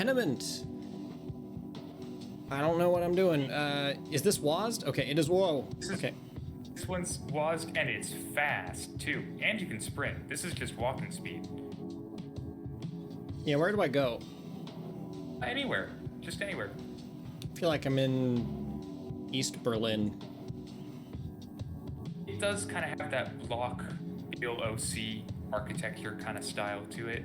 Tenement. I don't know what I'm doing. Is this WASD? Okay, it is. Whoa. Okay. This one's WASD and it's fast too, and you can sprint. This is just walking speed. Yeah, where do I go? Anywhere, just anywhere. I feel like I'm in East Berlin. It does kind of have that block BLOC architecture kind of style to it.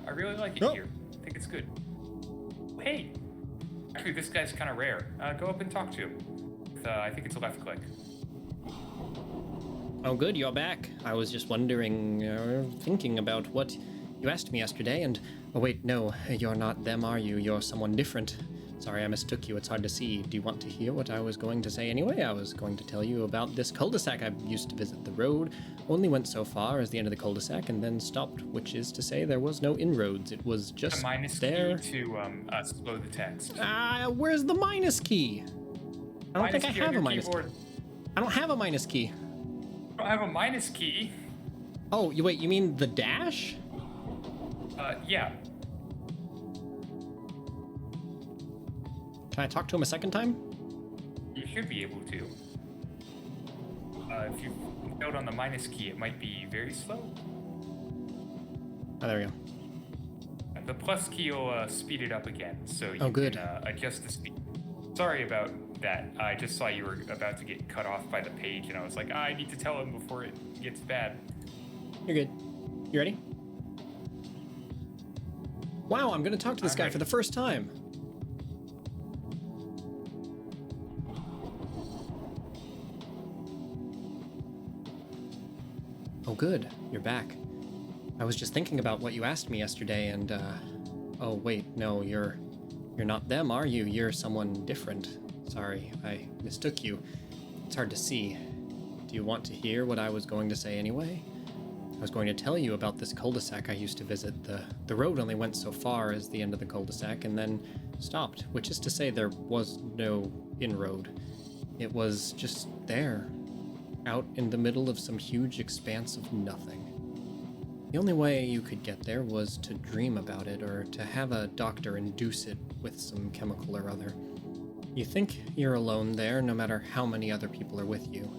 I really like it here. I think it's good. Hey, actually, this guy's kind of rare. Go up and talk to him. I think it's a left click. Oh, good, you're back. I was just wondering, thinking about what you asked me yesterday, and... Oh, wait, no, you're not them, are you? You're someone different. Sorry, I mistook you. It's hard to see. Do you want to hear what I was going to say anyway? I was going to tell you about this cul-de-sac. I used to visit the road, only went so far as the end of the cul-de-sac, and then stopped, which is to say there was no inroads. It was just there. Key to slow the text. Where's the minus key? I don't think I have a minus key. I don't have a minus key. You don't have a minus key? Oh, wait, you mean the dash? Yeah. Can I talk to him a second time? You should be able to. If you note on the minus key, it might be very slow. Oh, there we go. The plus key will speed it up again, so you good. can adjust the speed. Sorry about that. I just saw you were about to get cut off by the page, and I was like, I need to tell him before it gets bad. You're good. You ready? Wow, I'm gonna talk to this guy for the first time. Oh, good. You're back. I was just thinking about what you asked me yesterday, and, oh, wait, no, you're not them, are you? You're someone different. Sorry, I mistook you. It's hard to see. Do you want to hear what I was going to say anyway? I was going to tell you about this cul-de-sac I used to visit. The road only went so far as the end of the cul-de-sac and then stopped, which is to say there was no inroad. It was just there, out in the middle of some huge expanse of nothing. The only way you could get there was to dream about it or to have a doctor induce it with some chemical or other. You think you're alone there no matter how many other people are with you.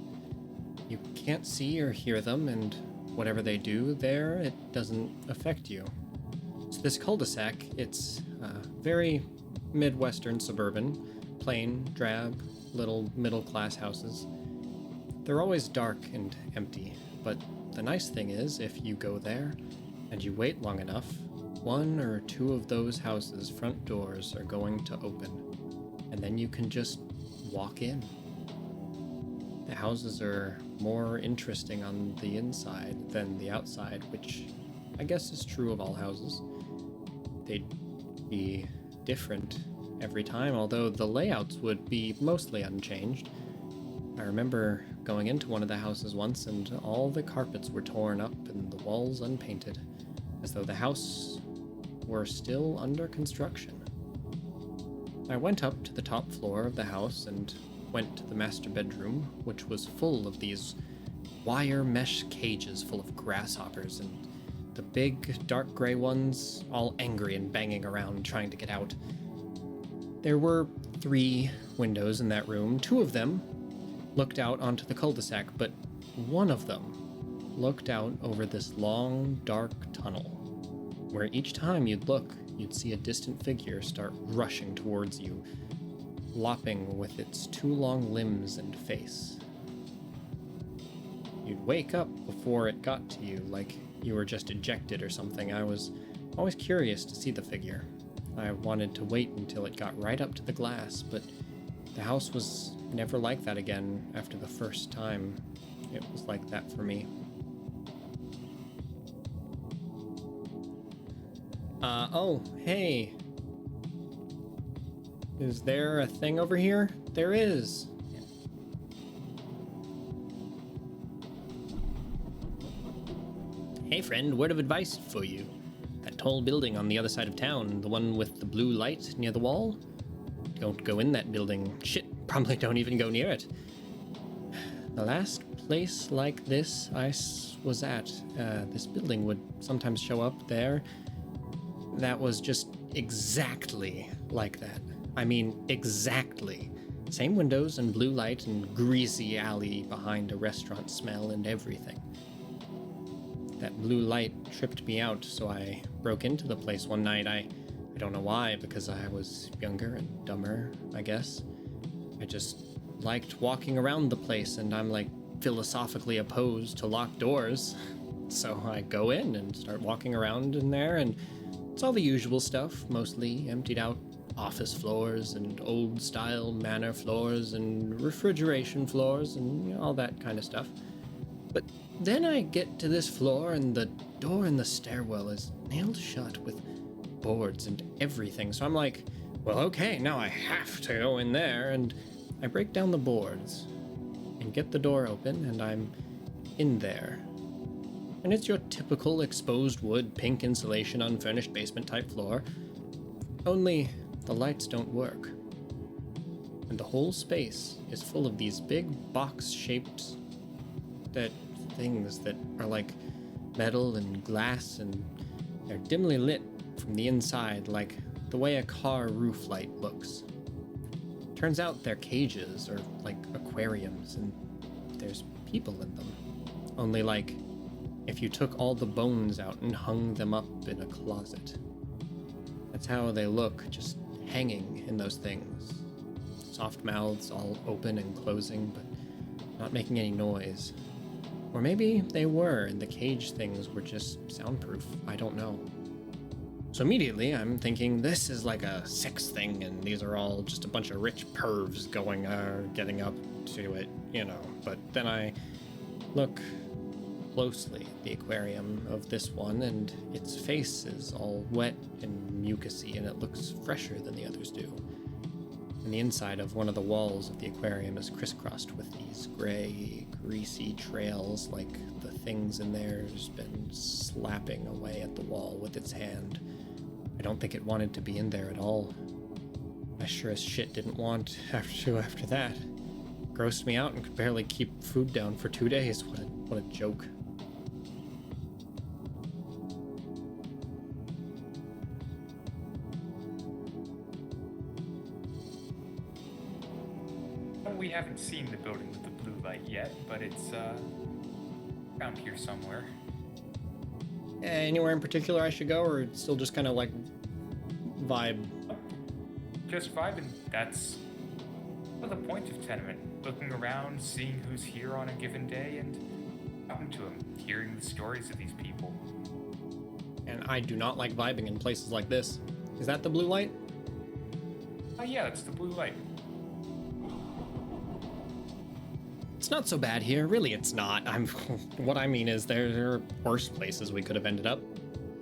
You can't see or hear them, and whatever they do there, it doesn't affect you. So this cul-de-sac, it's very Midwestern suburban, plain, drab, little middle-class houses. They're always dark and empty, but the nice thing is, if you go there and you wait long enough, one or two of those houses' front doors are going to open, and then you can just walk in. The houses are more interesting on the inside than the outside, which I guess is true of all houses. They'd be different every time, although the layouts would be mostly unchanged. I remember going into one of the houses once and all the carpets were torn up and the walls unpainted, as though the house were still under construction. I went up to the top floor of the house and went to the master bedroom, which was full of these wire mesh cages full of grasshoppers, and the big dark gray ones all angry and banging around trying to get out. There were 3 windows in that room. 2 of them looked out onto the cul-de-sac, but one of them looked out over this long, dark tunnel, where each time you'd look, you'd see a distant figure start rushing towards you, lopping with its 2 long limbs and face. You'd wake up before it got to you, like you were just ejected or something. I was always curious to see the figure. I wanted to wait until it got right up to the glass, but the house was never like that again after the first time it was like that for me. Oh, hey. Is there a thing over here? There is. Hey friend, word of advice for you. That tall building on the other side of town, the one with the blue light near the wall? Don't go in that building. Shit, probably don't even go near it. The last place like this was at, this building would sometimes show up there. That was just exactly like that. I mean, exactly. Same windows and blue light and greasy alley behind a restaurant smell and everything. That blue light tripped me out, so I broke into the place one night. I don't know why, because I was younger and dumber, I guess. I just liked walking around the place, and I'm like philosophically opposed to locked doors. So I go in and start walking around in there, and it's all the usual stuff, mostly emptied out office floors and old style manor floors and refrigeration floors and all that kind of stuff. But then I get to this floor, and the door in the stairwell is nailed shut with boards and everything. So I'm like, well, okay, now I have to go in there, and I break down the boards and get the door open, and I'm in there. And it's your typical exposed wood, pink insulation, unfurnished basement type floor. Only the lights don't work. And the whole space is full of these big box-shaped things that are like metal and glass, and they're dimly lit from the inside, like the way a car roof light looks. Turns out they're cages or like aquariums, and there's people in them. Only like if you took all the bones out and hung them up in a closet. That's how they look, just hanging in those things. Soft mouths all open and closing, but not making any noise. Or maybe they were, and the cage things were just soundproof. I don't know. So immediately I'm thinking this is like a sex thing, and these are all just a bunch of rich pervs getting up to it, But then I look closely at the aquarium of this one, and its face is all wet and mucusy, and it looks fresher than the others do. And the inside of one of the walls of the aquarium is crisscrossed with these gray, greasy trails, like the things in there has been slapping away at the wall with its hand. I don't think it wanted to be in there at all. I sure as shit didn't want after that. Grossed me out and could barely keep food down for 2 days. What a joke. We haven't seen the building with the blue light yet, but it's around here somewhere. Anywhere in particular I should go, or it's still just kind of like vibe? Just vibing. That's the point of Tenement. Looking around, seeing who's here on a given day, and talking to them, hearing the stories of these people. And I do not like vibing in places like this. Is that the blue light? Yeah, that's the blue light. It's not so bad here. Really, it's not. What I mean is there are worse places we could have ended up.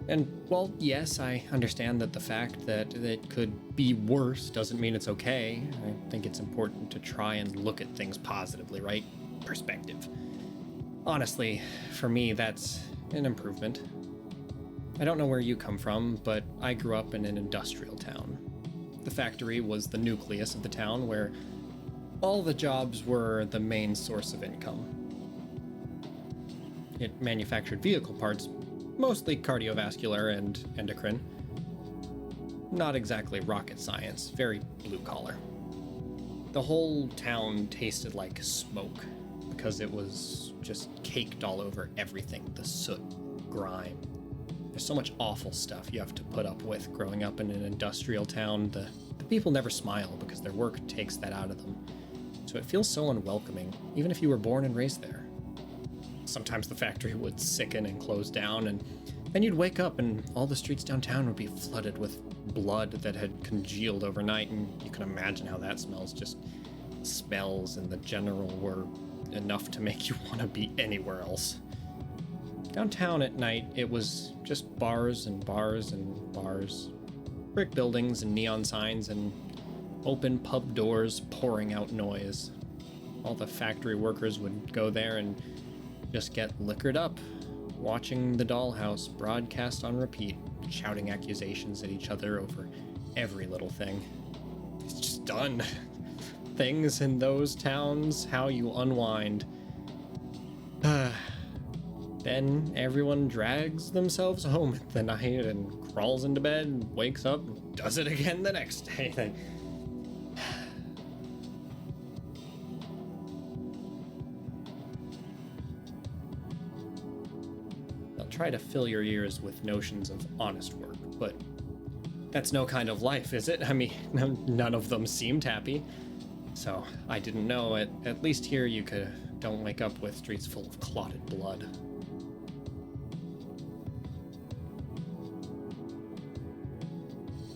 And, well, yes, I understand that the fact that it could be worse doesn't mean it's okay. I think it's important to try and look at things positively, right? Perspective. Honestly, for me, that's an improvement. I don't know where you come from, but I grew up in an industrial town. The factory was the nucleus of the town, where all the jobs were the main source of income. It manufactured vehicle parts, mostly cardiovascular and endocrine. Not exactly rocket science, very blue collar. The whole town tasted like smoke because it was just caked all over everything, the soot, grime. There's so much awful stuff you have to put up with growing up in an industrial town. The people never smile because their work takes that out of them. So it feels so unwelcoming, even if you were born and raised there. Sometimes the factory would sicken and close down, and then you'd wake up and all the streets downtown would be flooded with blood that had congealed overnight, and you can imagine how that smells. Just smells in the general were enough to make you want to be anywhere else. Downtown at night, it was just bars and bars and bars. Brick buildings and neon signs and open pub doors pouring out noise. All the factory workers would go there and just get liquored up, watching the dollhouse broadcast on repeat, shouting accusations at each other over every little thing. It's just done. Things in those towns, how you unwind. Then everyone drags themselves home at the night and crawls into bed and wakes up and does it again the next day. They'll try to fill your ears with notions of honest work, but that's no kind of life, is it? I mean, none of them seemed happy. So I didn't know. At least here you don't wake up with streets full of clotted blood.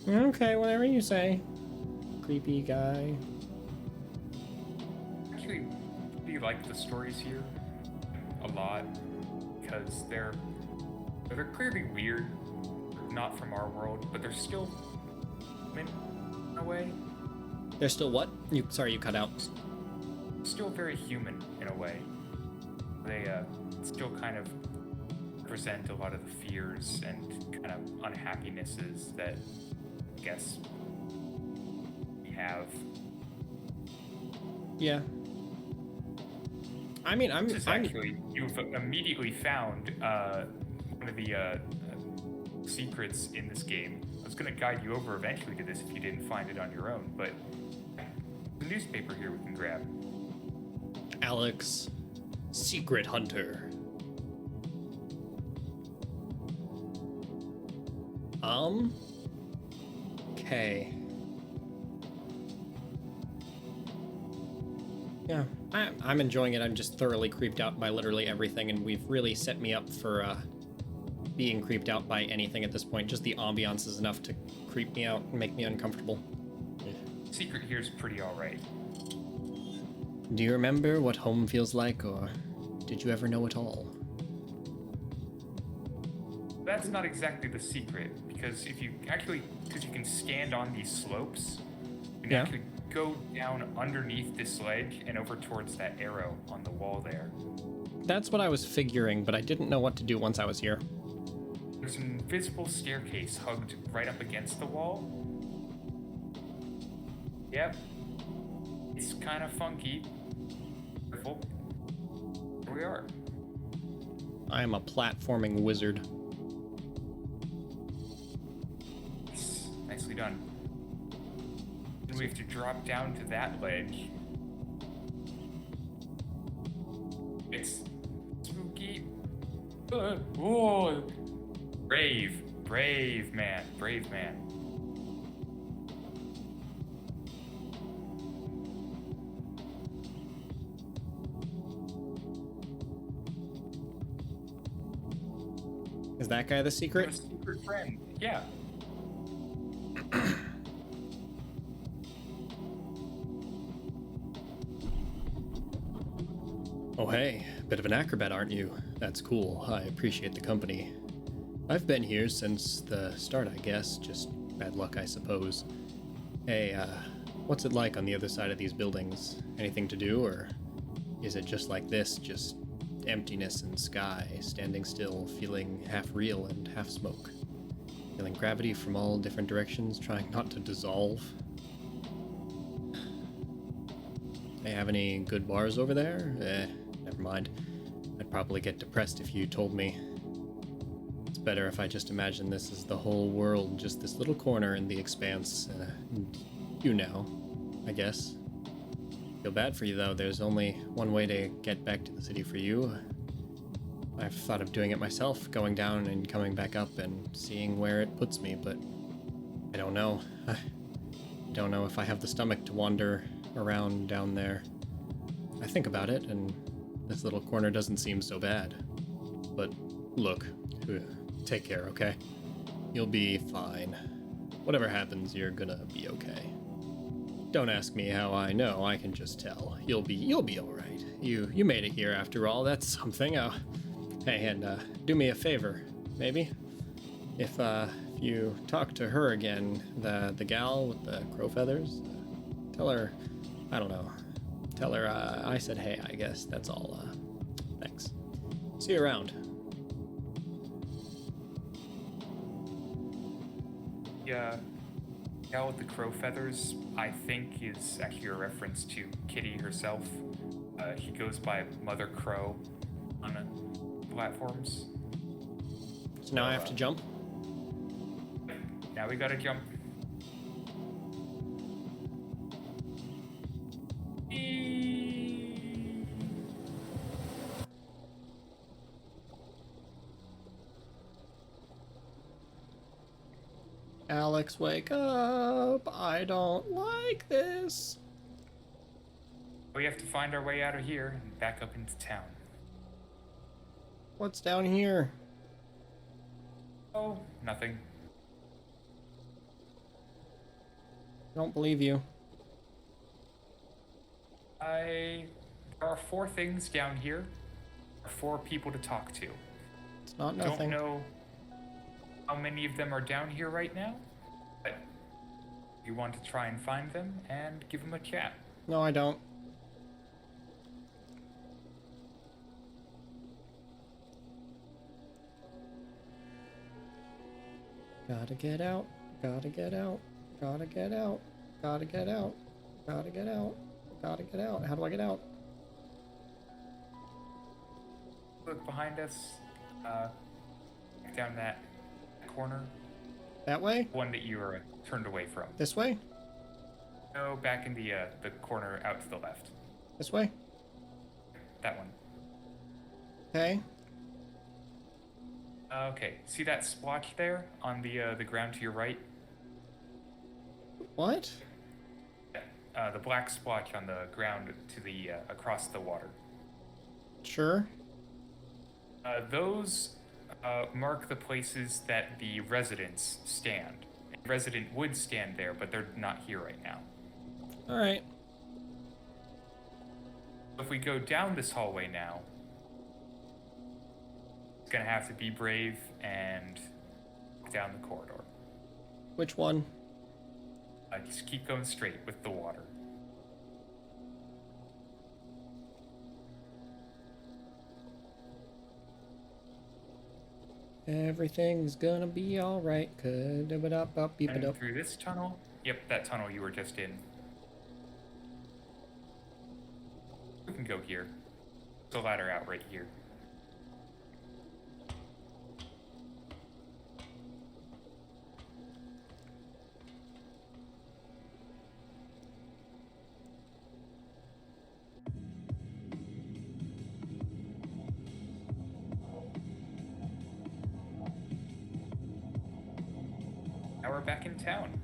Okay, whatever you say. Creepy guy. Actually, really like the stories here a lot because they're clearly weird, not from our world, but they're still human in a way. They're still what? Sorry, you cut out. Still very human in a way. They still kind of present a lot of the fears and kind of unhappinesses that I guess we have. Yeah. I mean, Actually, you've immediately found one of the secrets in this game. I was going to guide you over eventually to this if you didn't find it on your own, but the newspaper here we can grab. Alex, Secret Hunter. Okay. Yeah, I'm enjoying it. I'm just thoroughly creeped out by literally everything, and we've really set me up for being creeped out by anything at this point. Just the ambiance is enough to creep me out and make me uncomfortable. Secret here's pretty alright. Do you remember what home feels like, or did you ever know it all? That's not exactly the secret, because you can stand on these slopes, you can actually go down underneath this ledge and over towards that arrow on the wall there. That's what I was figuring, but I didn't know what to do once I was here. There's an invisible staircase hugged right up against the wall. Yep. It's kind of funky. Careful. Here we are. I am a platforming wizard. Nicely done. Then we have to drop down to that ledge. It's spooky. Whoa! Brave man. Is that guy the secret? A secret friend. Yeah. Oh hey, bit of an acrobat, aren't you? That's cool. I appreciate the company. I've been here since the start, I guess. Just bad luck, I suppose. Hey, what's it like on the other side of these buildings? Anything to do, or is it just like this, just emptiness and sky, standing still, feeling half real and half smoke? Feeling gravity from all different directions, trying not to dissolve? They have any good bars over there? Never mind. I'd probably get depressed if you told me. It's better if I just imagine this is the whole world, just this little corner in the expanse. You know, I guess. Feel bad for you, though. There's only one way to get back to the city for you. I've thought of doing it myself, going down and coming back up and seeing where it puts me, but I don't know. I don't know if I have the stomach to wander around down there. I think about it, and this little corner doesn't seem so bad. But look, take care, okay? You'll be fine. Whatever happens, you're gonna be okay. Don't ask me how I know, I can just tell. You'll be alright. You made it here after all, that's something. Hey, and do me a favor, maybe? If you talk to her again, the gal with the crow feathers, tell her, I don't know, tell her I said hey, I guess, that's all. Thanks. See you around. Yeah. Gal with the crow feathers, I think, is actually a reference to Kitty herself. He goes by Mother Crow. on platforms. So now I have to jump? Now we gotta jump. Alex, wake up. I don't like this. We have to find our way out of here and back up into town. What's down here? Oh, nothing. Don't believe you. There are 4 things down here. There are 4 people to talk to. It's not nothing. Don't know how many of them are down here right now, but you want to try and find them and give them a chat. No, I don't. Gotta get out. Gotta get out. Gotta get out. Gotta get out. Gotta get out. Gotta get out. How do I get out? Look behind us, down that corner. That way? One that you were turned away from. This way? No, back in the corner out to the left. This way? That one. Okay. Okay, see that splotch there on the ground to your right? What? The black splotch on the ground to the across the water. Sure. Those mark the places that the residents stand. A resident would stand there, but they're not here right now. All right. If we go down this hallway now, it's gonna have to be brave and down the corridor. Which one? Just keep going straight with the water. Everything's gonna be alright. And through this tunnel? Yep, that tunnel you were just in. We can go here. There's a ladder out right here. Now we're back in town.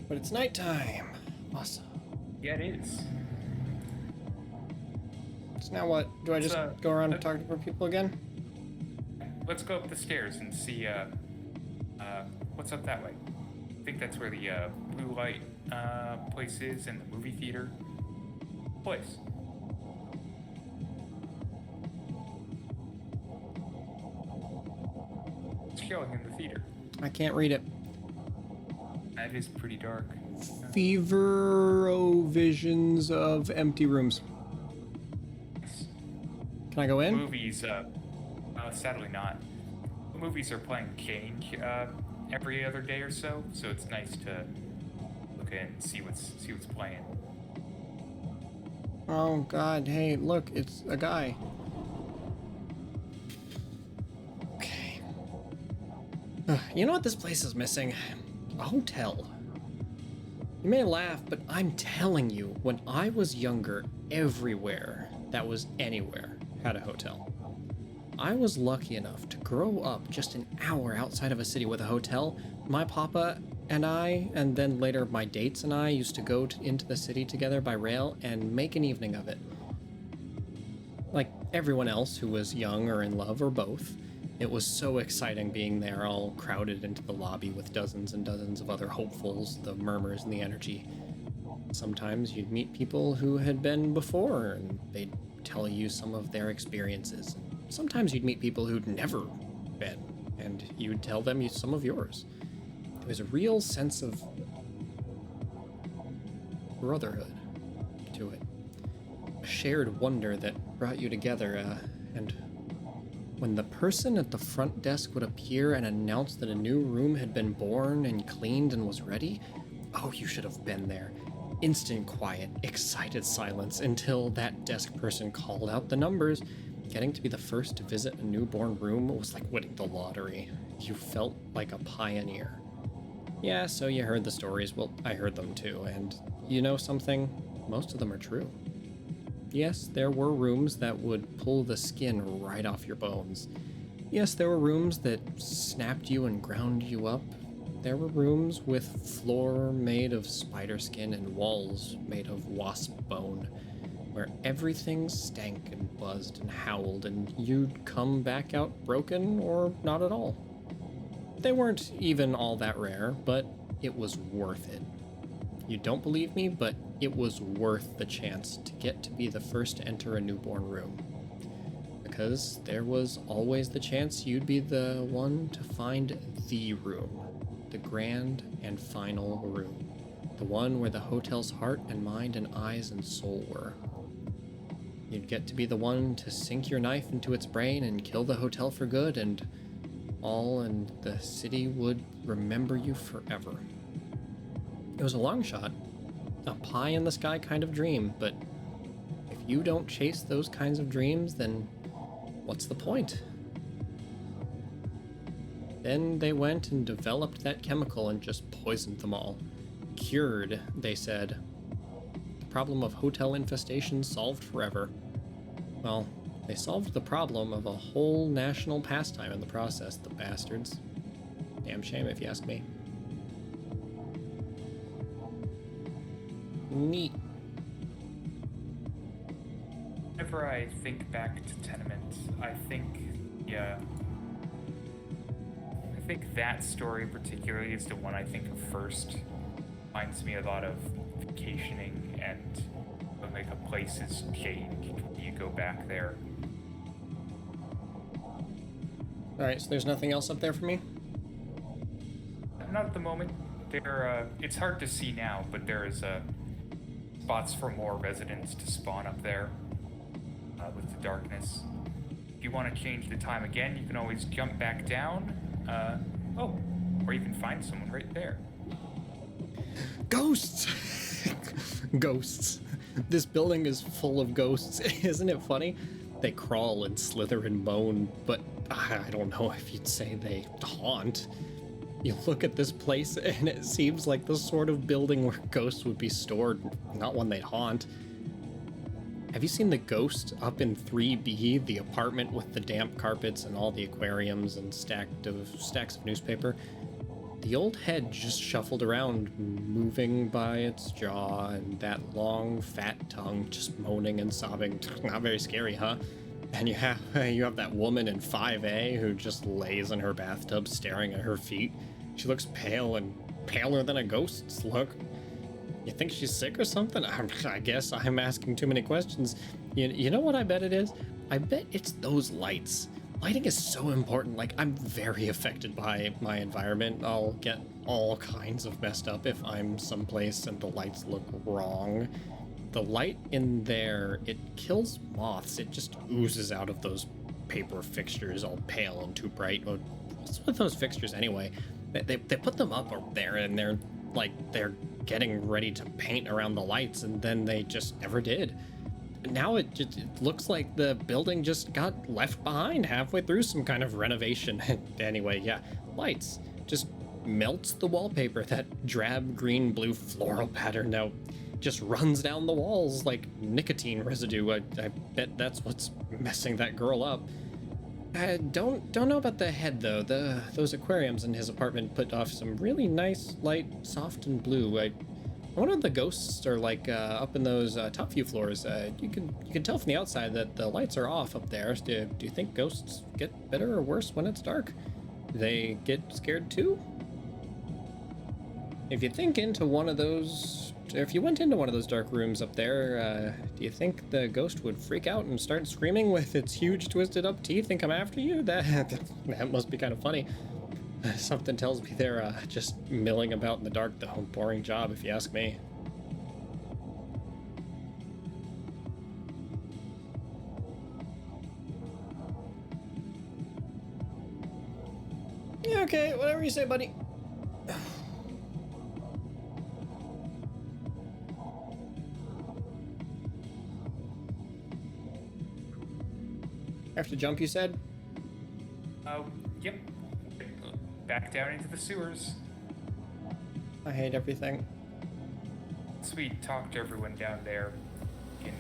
But it's nighttime. Awesome. Yeah, it is. So now what? Do I just go around and talk to more people again? Let's go up the stairs and see what's up that way. I think that's where the blue light place is and the movie theater place. It's showing in the theater. I can't read it. That is pretty dark. Fevero visions of empty rooms. Can I go in? Movies, sadly not. Movies are playing change every other day or so, so it's nice to look in and see what's playing. Oh God! Hey, look! It's a guy. Okay. You know what this place is missing? A hotel. You may laugh, but I'm telling you, when I was younger, everywhere that was anywhere had a hotel. I was lucky enough to grow up just an hour outside of a city with a hotel. My papa and I, and then later my dates and I, used to go into the city together by rail and make an evening of it. Like everyone else who was young or in love or both, it was so exciting being there, all crowded into the lobby with dozens and dozens of other hopefuls, the murmurs and the energy. Sometimes you'd meet people who had been before, and they'd tell you some of their experiences. Sometimes you'd meet people who'd never been, and you'd tell them some of yours. There was a real sense of brotherhood to it. A shared wonder that brought you together, and when the person at the front desk would appear and announce that a new room had been born and cleaned and was ready, oh, you should have been there. Instant quiet, excited silence until that desk person called out the numbers. Getting to be the first to visit a newborn room was like winning the lottery. You felt like a pioneer. Yeah, so you heard the stories. Well, I heard them too, and you know something? Most of them are true. Yes, there were rooms that would pull the skin right off your bones. Yes, there were rooms that snapped you and ground you up. There were rooms with floor made of spider skin and walls made of wasp bone, where everything stank and buzzed and howled, and you'd come back out broken or not at all. They weren't even all that rare, but it was worth it. You don't believe me, but it was worth the chance to get to be the first to enter a newborn room. Because there was always the chance you'd be the one to find the room, the grand and final room, the one where the hotel's heart and mind and eyes and soul were. You'd get to be the one to sink your knife into its brain and kill the hotel for good, and the city would remember you forever. It was a long shot, a pie in the sky kind of dream, but if you don't chase those kinds of dreams, then what's the point? Then they went and developed that chemical and just poisoned them all. Cured, they said. The problem of hotel infestation solved forever. Well, they solved the problem of a whole national pastime in the process, the bastards. Damn shame if you ask me. Neat. Whenever I think back to Tenement, I think that story particularly is the one I think of first. Reminds me a lot of vacationing and like a place has changed when you go back there. Alright, so there's nothing else up there for me? Not at the moment. It's hard to see now, but there is spots for more residents to spawn up there with the darkness. If you want to change the time again, you can always jump back down. Or you can find someone right there. Ghosts! Ghosts. This building is full of ghosts. Isn't it funny? They crawl and slither and moan, but I don't know if you'd say they haunt. You look at this place and it seems like the sort of building where ghosts would be stored, not one they'd haunt. Have you seen the ghost up in 3B, the apartment with the damp carpets and all the aquariums and stacks of newspaper? The old head just shuffled around, moving by its jaw, and that long, fat tongue just moaning and sobbing. Not very scary, huh? And you have that woman in 5A who just lays in her bathtub staring at her feet. She looks pale and paler than a ghost's look. You think she's sick or something? I guess I'm asking too many questions. You know what I bet it is? I bet it's those lights. Lighting is so important. Like, I'm very affected by my environment. I'll get all kinds of messed up if I'm someplace and the lights look wrong. The light in there, it kills moths. It just oozes out of those paper fixtures all pale and too bright. What's with those fixtures anyway? They put them up there and they're getting ready to paint around the lights, and then they just never did. Now it looks like the building just got left behind halfway through some kind of renovation. Anyway, yeah, lights. Just melts the wallpaper. That drab green blue floral pattern now just runs down the walls like nicotine residue. I bet that's what's messing that girl up. I don't know about the head though. Those aquariums in his apartment put off some really nice light, soft and blue. I wonder if the ghosts are like up in those top few floors. You can tell from the outside that the lights are off up there. Do you think ghosts get better or worse when it's dark? Do they get scared too? If you went into one of those dark rooms up there, do you think the ghost would freak out and start screaming with its huge twisted up teeth and come after you? That must be kind of funny. Something tells me they're just milling about in the dark, though. Boring job, if you ask me. Yeah, okay, whatever you say, buddy. I have to jump, you said? Yep. Back down into the sewers. I hate everything. Once we talk to everyone down there, we can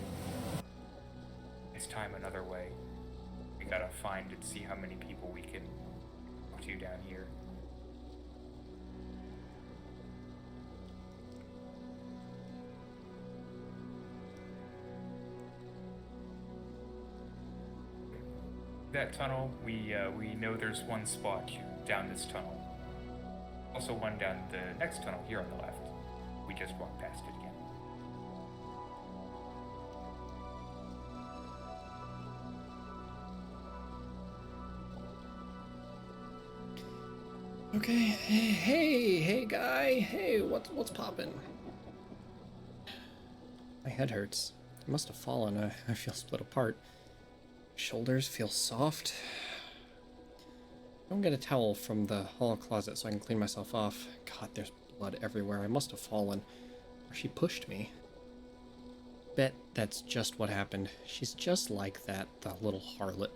this time another way. We gotta find and see how many people we can talk to down here. That tunnel, we know there's one spot down this tunnel. Also one down the next tunnel here on the left. We just walked past it again. Okay, hey, guy. Hey, what's poppin'? My head hurts. I must have fallen. I feel split apart. Shoulders feel soft. Go and get a towel from the hall closet so I can clean myself off. God, there's blood everywhere. I must have fallen. Or she pushed me. Bet that's just what happened. She's just like that, the little harlot.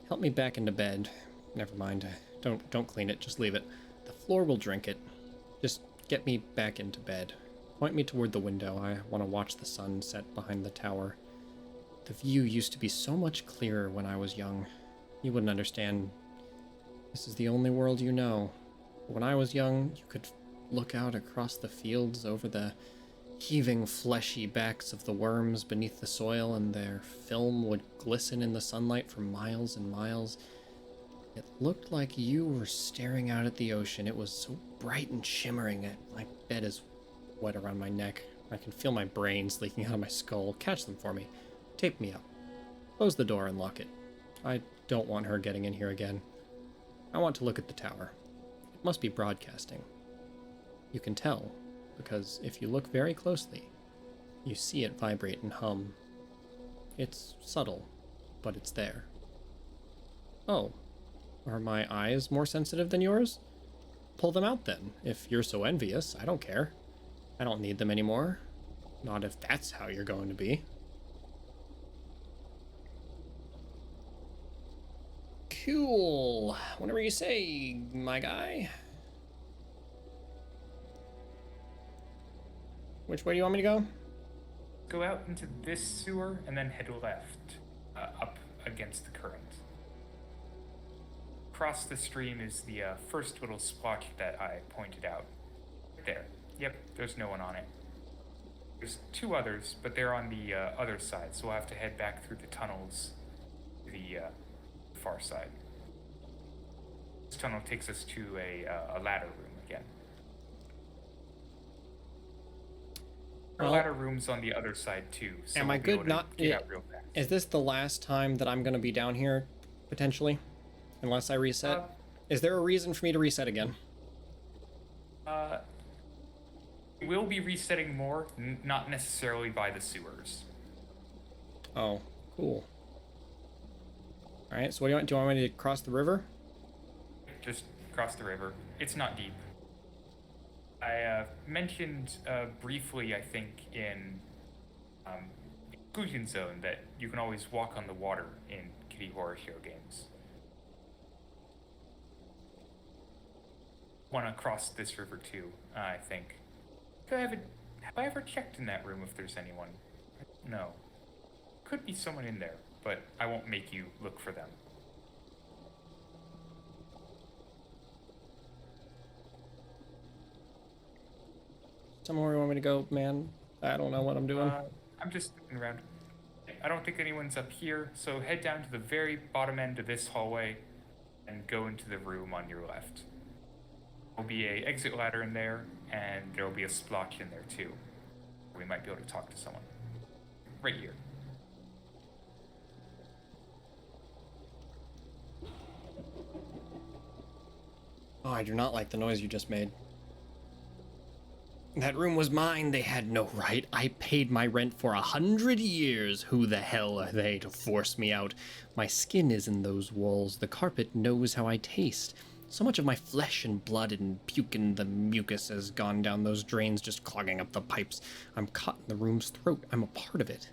Help me back into bed. Never mind. Don't clean it. Just leave it. The floor will drink it. Just get me back into bed. Point me toward the window. I want to watch the sun set behind the tower. The view used to be so much clearer when I was young. You wouldn't understand. This is the only world you know. When I was young, you could look out across the fields over the heaving, fleshy backs of the worms beneath the soil, and their film would glisten in the sunlight for miles and miles. It looked like you were staring out at the ocean. It was so bright and shimmering. My bed is wet around my neck. I can feel my brains leaking out of my skull. Catch them for me. Tape me up. Close the door and lock it. I don't want her getting in here again. I want to look at the tower. It must be broadcasting. You can tell, because if you look very closely, you see it vibrate and hum. It's subtle, but it's there. Oh, are my eyes more sensitive than yours? Pull them out then, if you're so envious. I don't care. I don't need them anymore. Not if that's how you're going to be. Cool. Whatever you say, my guy. Which way do you want me to go? Go out into this sewer and then head left, up against the current. Across the stream is the first little splotch that I pointed out. There. Yep, there's no one on it. There's two others, but they're on the other side, so we'll have to head back through the tunnels to the far side. This tunnel takes us to a ladder room again. Our ladder room's on the other side too. So am I good not... get out real fast. Is this the last time that I'm going to be down here, potentially? Unless I reset? Is there a reason for me to reset again? We'll be resetting more, not necessarily by the sewers. Oh, cool. Alright, so what do you want me to cross the river? Just cross the river. It's not deep. I mentioned briefly, I think, in Exclusion Zone that you can always walk on the water in Kitty Horrorshow games. Want to cross this river too, I think. Have I ever checked in that room if there's anyone? No. Could be someone in there, but I won't make you look for them. Tell me where you want me to go, man. I don't know what I'm doing. I'm just looking around. I don't think anyone's up here, so head down to the very bottom end of this hallway and go into the room on your left. There'll be a exit ladder in there, and there'll be a splotch in there too. We might be able to talk to someone. Right here. Oh, I do not like the noise you just made. That room was mine. They had no right. I paid my rent for 100 years. Who the hell are they to force me out? My skin is in those walls. The carpet knows how I taste. So much of my flesh and blood and puke and the mucus has gone down those drains, just clogging up the pipes. I'm caught in the room's throat. I'm a part of it.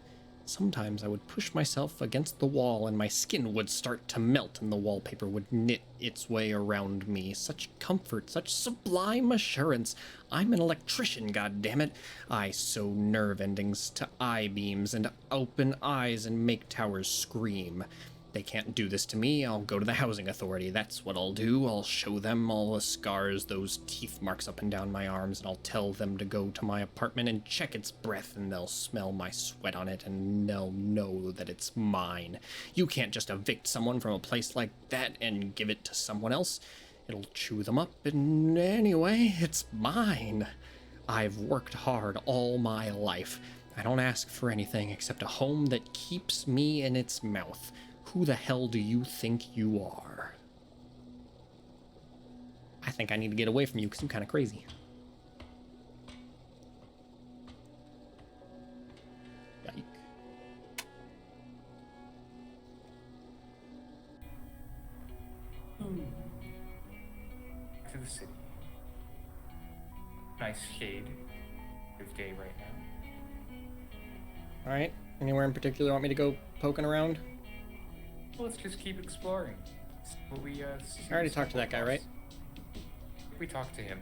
Sometimes I would push myself against the wall and my skin would start to melt and the wallpaper would knit its way around me. Such comfort, such sublime assurance. I'm an electrician, goddammit. I sew nerve endings to I-beams and open eyes and make towers scream. They can't do this to me. I'll go to the housing authority. That's what I'll do. I'll show them all the scars, those teeth marks up and down my arms, and I'll tell them to go to my apartment and check its breath, and they'll smell my sweat on it, and they'll know that it's mine. You can't just evict someone from a place like that and give it to someone else. It'll chew them up, and anyway, it's mine. I've worked hard all my life. I don't ask for anything except a home that keeps me in its mouth. Who the hell do you think you are? I think I need to get away from you because I'm kind of crazy. Yike. To the city. Nice shade of day right now. Alright, anywhere in particular you want me to go poking around? Well, let's just keep exploring. See what we, I already talked to that guy, right? We talked to him.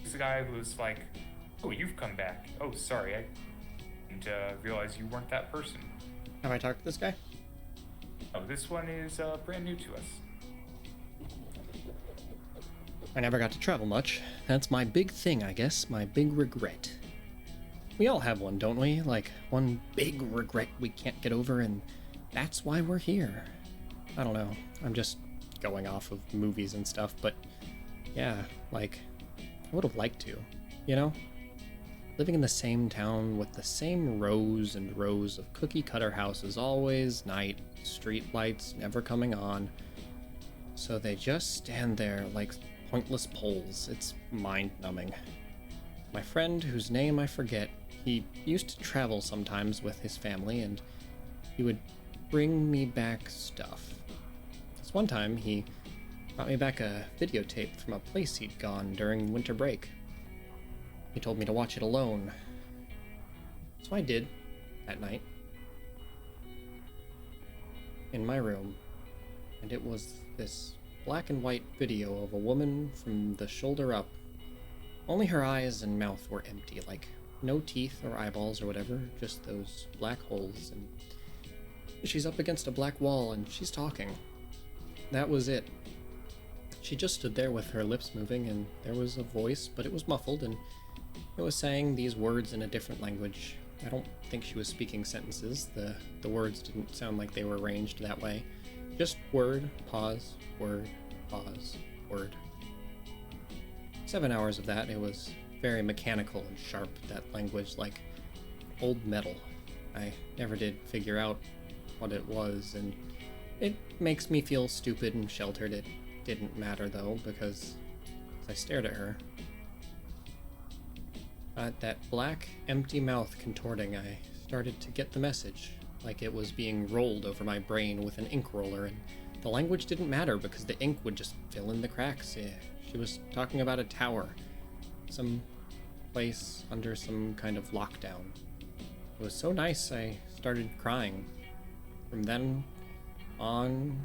He's the guy who was like, "Oh, you've come back. Oh, sorry, I didn't realize you weren't that person." Have I talked to this guy? Oh, this one is brand new to us. I never got to travel much. That's my big thing, I guess. My big regret. We all have one, don't we? Like, one big regret we can't get over, and that's why we're here. I don't know. I'm just going off of movies and stuff, but yeah, like, I would have liked to, you know? Living in the same town with the same rows and rows of cookie-cutter houses, always night, street lights never coming on. So they just stand there like pointless poles. It's mind-numbing. My friend, whose name I forget, he used to travel sometimes with his family, and he would bring me back stuff. This one time, he brought me back a videotape from a place he'd gone during winter break. He told me to watch it alone. So I did, that night. In my room. And it was this black and white video of a woman from the shoulder up. Only her eyes and mouth were empty, like no teeth or eyeballs or whatever, just those black holes, and she's up against a black wall and she's talking. That was it. She just stood there with her lips moving, and there was a voice, but it was muffled, and it was saying these words in a different language. I don't think she was speaking sentences. The words didn't sound like they were arranged that way. Just word, pause, word, pause, word. 7 hours of that. It was very mechanical and sharp, that language, like old metal. I never did figure out what it was, and it makes me feel stupid and sheltered. It didn't matter, though, because as I stared at her, that black, empty mouth contorting, I started to get the message, like it was being rolled over my brain with an ink roller, and the language didn't matter because the ink would just fill in the cracks. She was talking about a tower, some place under some kind of lockdown. It was so nice, I started crying. From then on,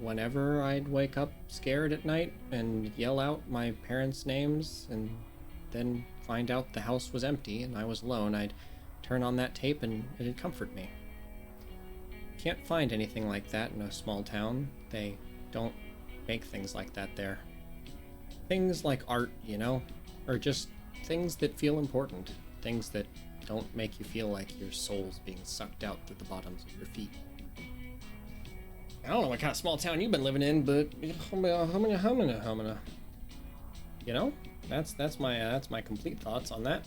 whenever I'd wake up scared at night and yell out my parents' names and then find out the house was empty and I was alone, I'd turn on that tape and it'd comfort me. Can't find anything like that in a small town. They don't make things like that there. Things like art, you know? Or just things that feel important. Things that don't make you feel like your soul's being sucked out through the bottoms of your feet. I don't know what kind of small town you've been living in, but you know, that's my complete thoughts on that.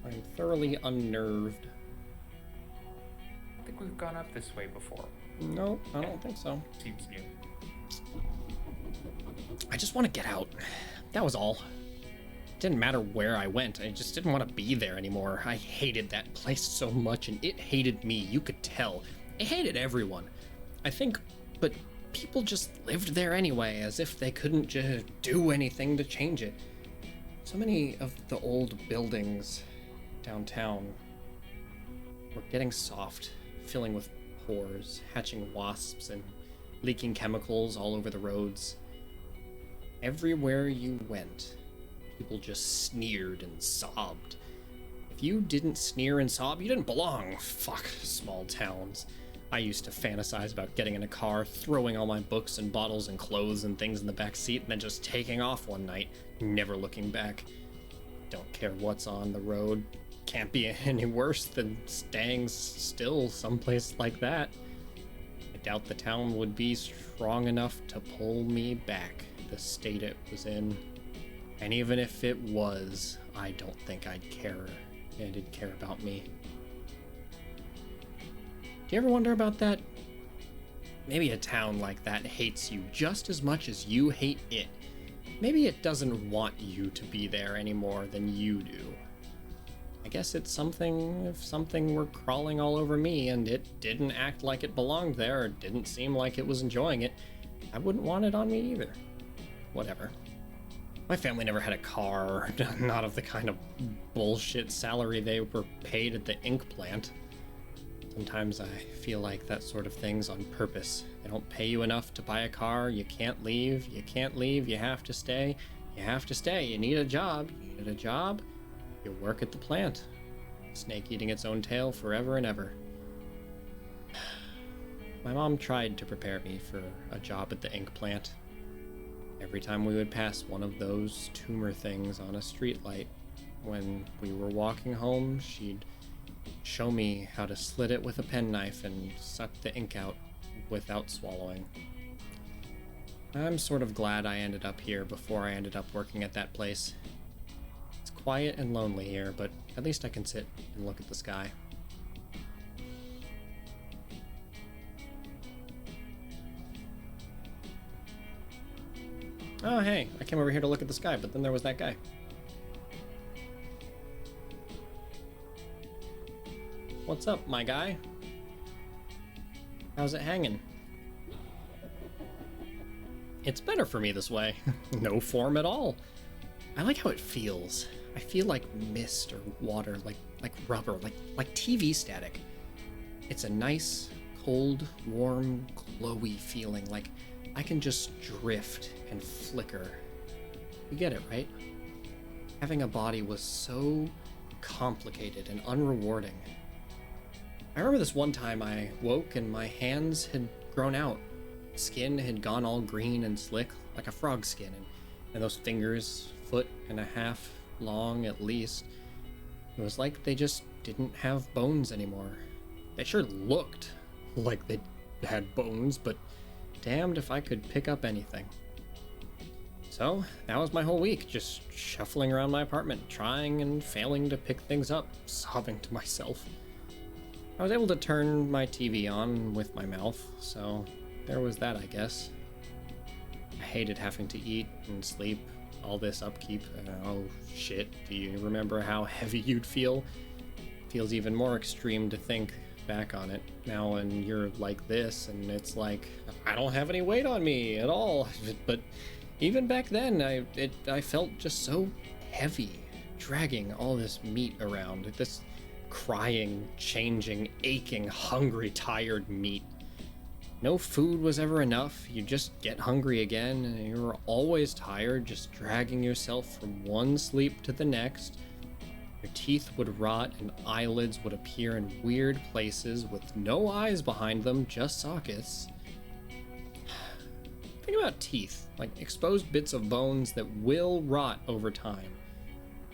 I'm thoroughly unnerved. I think we've gone up this way before. No, I don't think so. Seems new. I just want to get out. That was all. didn't matter where I went. I just didn't want to be there anymore. I hated that place so much, and it hated me. You could tell. It hated everyone, I think, but people just lived there anyway, as if they couldn't just do anything to change it. So many of the old buildings downtown were getting soft, filling with pores, hatching wasps, and leaking chemicals all over the roads. Everywhere you went, people just sneered and sobbed. If you didn't sneer and sob, you didn't belong. Fuck small towns. I used to fantasize about getting in a car, throwing all my books and bottles and clothes and things in the back seat, and then just taking off one night, never looking back. Don't care what's on the road. Can't be any worse than staying still someplace like that. I doubt the town would be strong enough to pull me back the state it was in. And even if it was, I don't think I'd care. It'd care about me. Do you ever wonder about that? Maybe a town like that hates you just as much as you hate it. Maybe it doesn't want you to be there any more than you do. I guess it's something, if something were crawling all over me and it didn't act like it belonged there or didn't seem like it was enjoying it, I wouldn't want it on me either. Whatever. My family never had a car, not of the kind of bullshit salary they were paid at the ink plant. Sometimes I feel like that sort of thing's on purpose. They don't pay you enough to buy a car, you can't leave, you have to stay, you need a job, you work at the plant. Snake eating its own tail forever and ever. My mom tried to prepare me for a job at the ink plant. Every time we would pass one of those tumor things on a streetlight, when we were walking home, she'd show me how to slit it with a penknife and suck the ink out without swallowing. I'm sort of glad I ended up here before I ended up working at that place. It's quiet and lonely here, but at least I can sit and look at the sky. Oh, hey, I came over here to look at the sky, but then there was that guy. What's up, my guy? How's it hanging? It's better for me this way. No form at all. I like how it feels. I feel like mist or water, like rubber, like TV static. It's a nice, cold, warm, glowy feeling, like I can just drift and flicker. You get it, right? Having a body was so complicated and unrewarding. I remember this one time I woke and my hands had grown out. Skin had gone all green and slick, like a frog skin, and those fingers, foot and a half long at least. It was like they just didn't have bones anymore. They sure looked like they had bones, but damned if I could pick up anything. So that was my whole week, just shuffling around my apartment, trying and failing to pick things up, sobbing to myself. I was able to turn my TV on with my mouth, so there was that, I guess. I hated having to eat and sleep, all this upkeep. Oh shit, do you remember how heavy you'd feel? Feels even more extreme to think back on it now when you're like this and it's like, I don't have any weight on me at all. But even back then, I felt just so heavy, dragging all this meat around, this crying, changing, aching, hungry, tired meat. No food was ever enough. You just get hungry again, and you were always tired, just dragging yourself from one sleep to the next. Your teeth would rot, and eyelids would appear in weird places with no eyes behind them, just sockets. Think about teeth, like exposed bits of bones that will rot over time.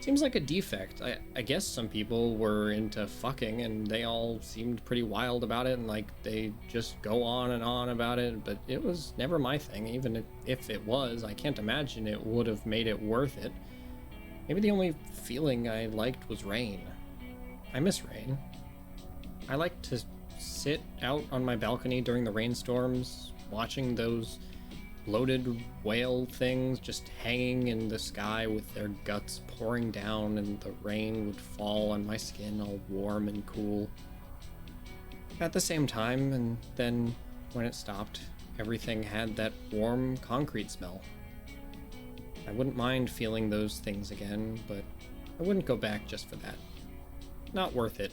Seems like a defect. I guess some people were into fucking and they all seemed pretty wild about it and like they just go on and on about it, but it was never my thing. Even if it was, I can't imagine it would have made it worth it. Maybe the only feeling I liked was rain. I miss rain. I like to sit out on my balcony during the rainstorms, watching those bloated whale things just hanging in the sky with their guts pouring down, and the rain would fall on my skin all warm and cool. At the same time, and then when it stopped, everything had that warm concrete smell. I wouldn't mind feeling those things again, but I wouldn't go back just for that. Not worth it,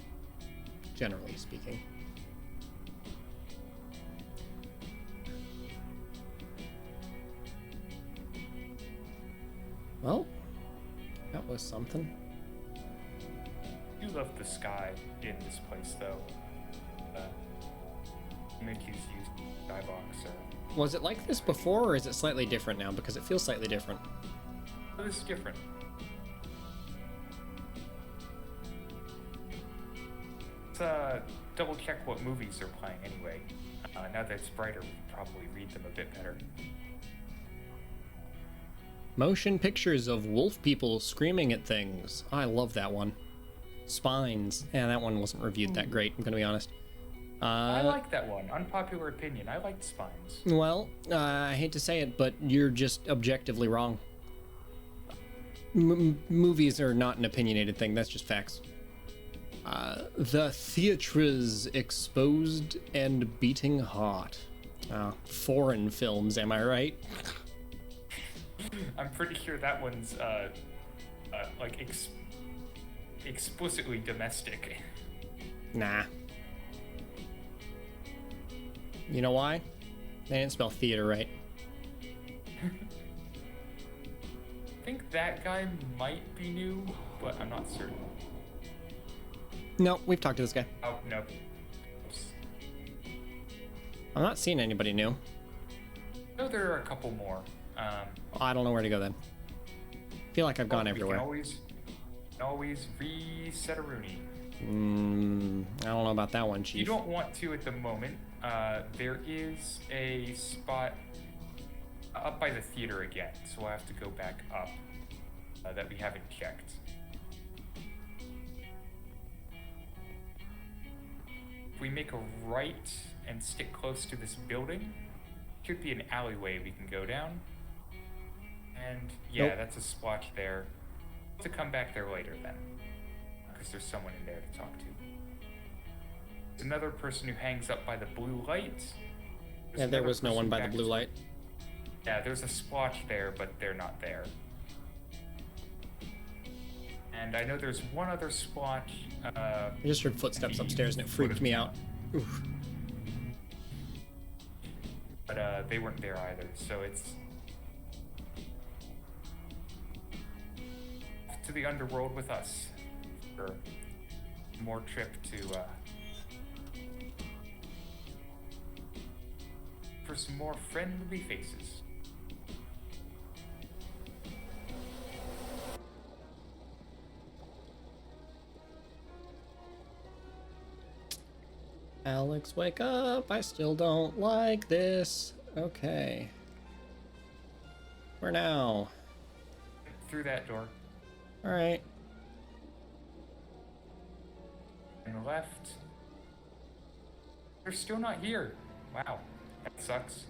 generally speaking. Well, that was something. You love the sky in this place, though. Mickey's used skybox. Was it like this before, or is it slightly different now? Because it feels slightly different. This is different. Let's double check what movies they're playing anyway. Now that it's brighter, we can probably read them a bit better. Motion pictures of wolf people screaming at things. I love that one. Spines. Yeah, that one wasn't reviewed that great, I'm gonna be honest. I like that one. Unpopular opinion. I liked Spines. Well, I hate to say it, but you're just objectively wrong. Movies are not an opinionated thing, that's just facts. The theatres exposed and beating heart. Foreign films, am I right? I'm pretty sure that one's like explicitly domestic. Nah. You know why? They didn't spell theater right. I think that guy might be new, but I'm not certain. No, we've talked to this guy. Oh, no. I'm not seeing anybody new. No, there are a couple more. I don't know where to go then. I feel like I've gone everywhere. We can always reset a Rooney. I don't know about that one, Chief. You don't want to at the moment. There is a spot up by the theater again, so we'll have to go back up that we haven't checked. If we make a right and stick close to this building, should be an alleyway we can go down. And yeah, Nope. That's a splotch there. We'll have to come back there later then, because there's someone in there to talk to. There's another person who hangs up by the blue light. Yeah, there was no one by the blue light. Yeah, there's a splotch there, but they're not there. And I know there's one other splotch. I just heard footsteps upstairs and it freaked me out. Oof. But they weren't there either, so it's to the underworld with us for more trip to for some more friendly faces. Alex, wake up! I still don't like this. Okay. Where now? Through that door. Alright. And left. They're still not here. Wow. That sucks.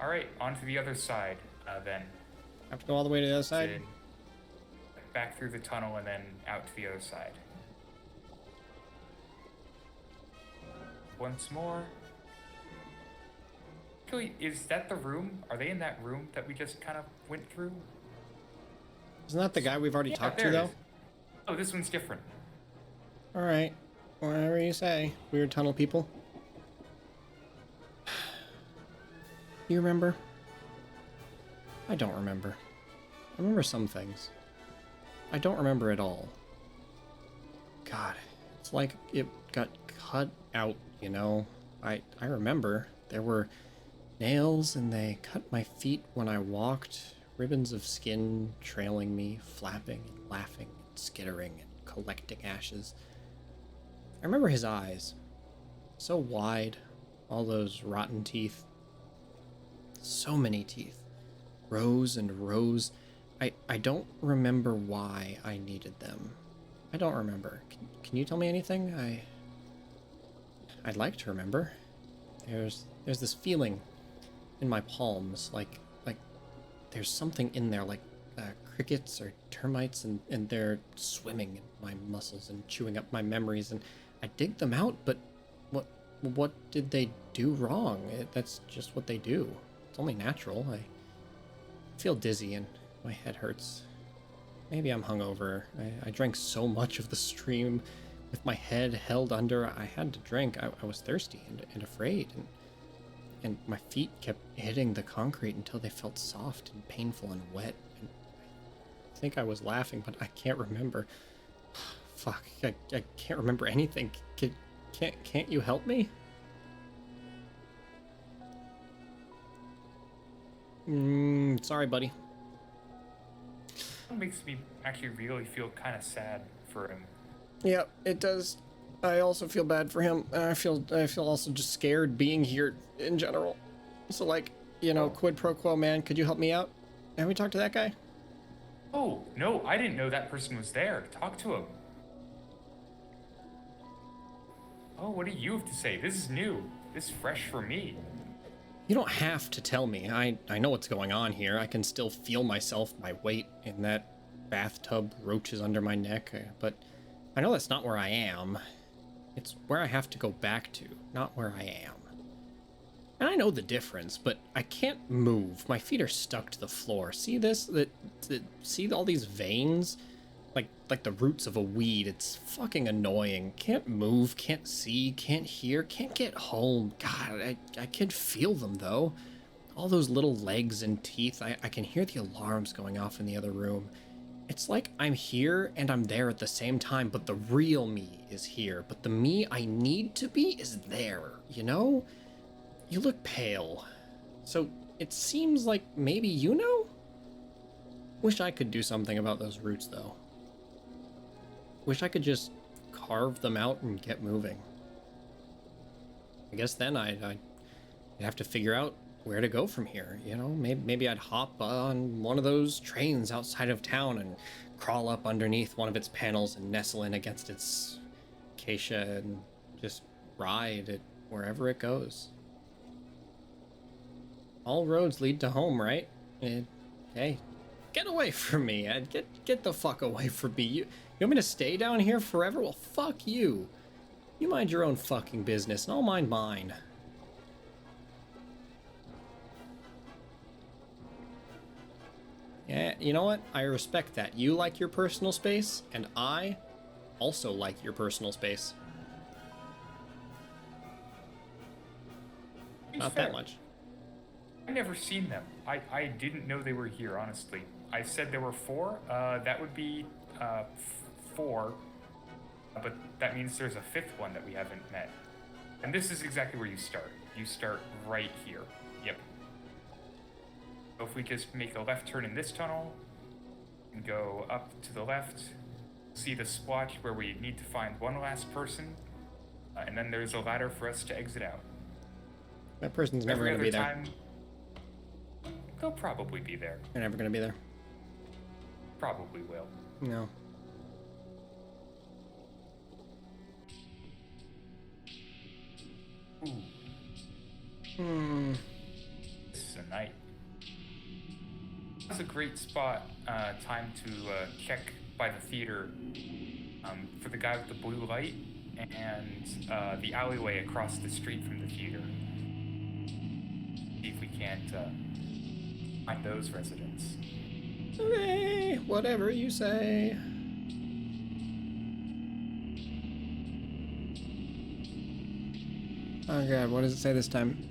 Alright, on to the other side, then. Have to go all the way to the other side? In, back through the tunnel and then out to the other side. Once more. Actually, is that the room? Are they in that room that we just kind of went through? Isn't that the guy we've already talked to, there it though? is. Oh, this one's different. Alright. Whatever you say, weird tunnel people. You remember? I don't remember. I remember some things. I don't remember it all. God, it's like it got cut out, you know? I remember. There were nails and they cut my feet when I walked. Ribbons of skin trailing me, flapping and laughing and skittering and collecting ashes. I remember his eyes. So wide. All those rotten teeth. So many teeth. Rows and rows. I don't remember why I needed them. I don't remember. Can you tell me anything? I'd like to remember. There's this feeling in my palms, like there's something in there, like crickets or termites, and they're swimming in my muscles and chewing up my memories, and I dig them out, but what did they do wrong? That's just what they do. It's only natural. I feel dizzy and my head hurts. Maybe I'm hungover. I drank so much of the stream with my head held under. I had to drink. I was thirsty and afraid, and my feet kept hitting the concrete until they felt soft and painful and wet. And I think I was laughing, but I can't remember. Fuck, I can't remember anything. Can't you help me? Sorry, buddy. It makes me actually really feel kind of sad for him. Yeah, it does. I also feel bad for him. I feel also just scared being here in general. So like, quid pro quo, man, could you help me out? Have we talked to that guy? Oh, no, I didn't know that person was there. Talk to him. Oh, what do you have to say? This is new. This is fresh for me. You don't have to tell me. I know what's going on here. I can still feel myself, my weight in that bathtub, roaches under my neck, but I know that's not where I am. It's where I have to go back to, not where I am. And I know the difference, but I can't move. My feet are stuck to the floor. See this? See all these veins? Like the roots of a weed. It's fucking annoying. Can't move, can't see, can't hear, can't get home. God, I can feel them though. All those little legs and teeth. I can hear the alarms going off in the other room. It's like I'm here and I'm there at the same time, but the real me is here. But the me I need to be is there, you know? You look pale. So it seems like maybe you know? Wish I could do something about those roots though. Wish I could just carve them out and get moving. I guess then I'd have to figure out where to go from here, Maybe I'd hop on one of those trains outside of town and crawl up underneath one of its panels and nestle in against its acacia and just ride it wherever it goes. All roads lead to home, right? Hey, get away from me, Ed. Get the fuck away from me. You want me to stay down here forever? Well, fuck you. You mind your own fucking business, and I'll mind mine. Yeah, you know what? I respect that. You like your personal space, and I also like your personal space. Not that much. I've never seen them. I didn't know they were here, honestly. I said there were 4. That would be 4. But that means there's a 5th one that we haven't met. And this is exactly where you start. You start right here. Yep. So if we just make a left turn in this tunnel and go up to the left, see the splotch where we need to find one last person, and then there's a ladder for us to exit out. That person's never going to be there. They'll probably be there. They're never going to be there. Probably will. No. Ooh. This is a night. That's a great spot. Time to check by the theater for the guy with the blue light and the alleyway across the street from the theater. See if we can't find those residents. Okay, whatever you say. Oh god, what does it say this time?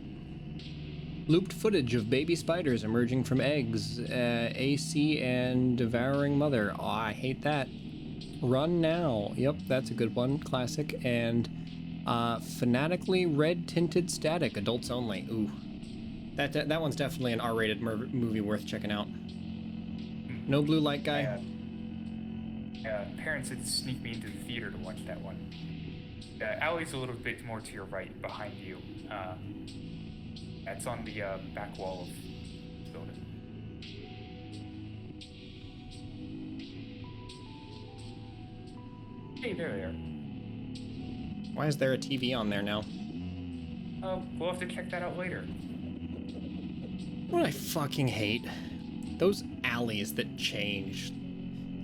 Looped footage of baby spiders emerging from eggs, AC and devouring mother. Oh, I hate that. Run now. Yep, that's a good one. Classic. And fanatically red tinted static, adults only. Ooh. That one's definitely an R-rated movie worth checking out. No blue light guy? Parents had sneaked me into the theater to watch that one. The alley's a little bit more to your right, behind you. That's on the back wall of the building. Hey, there they are. Why is there a TV on there now? We'll have to check that out later. What I fucking hate? Those alleys that change.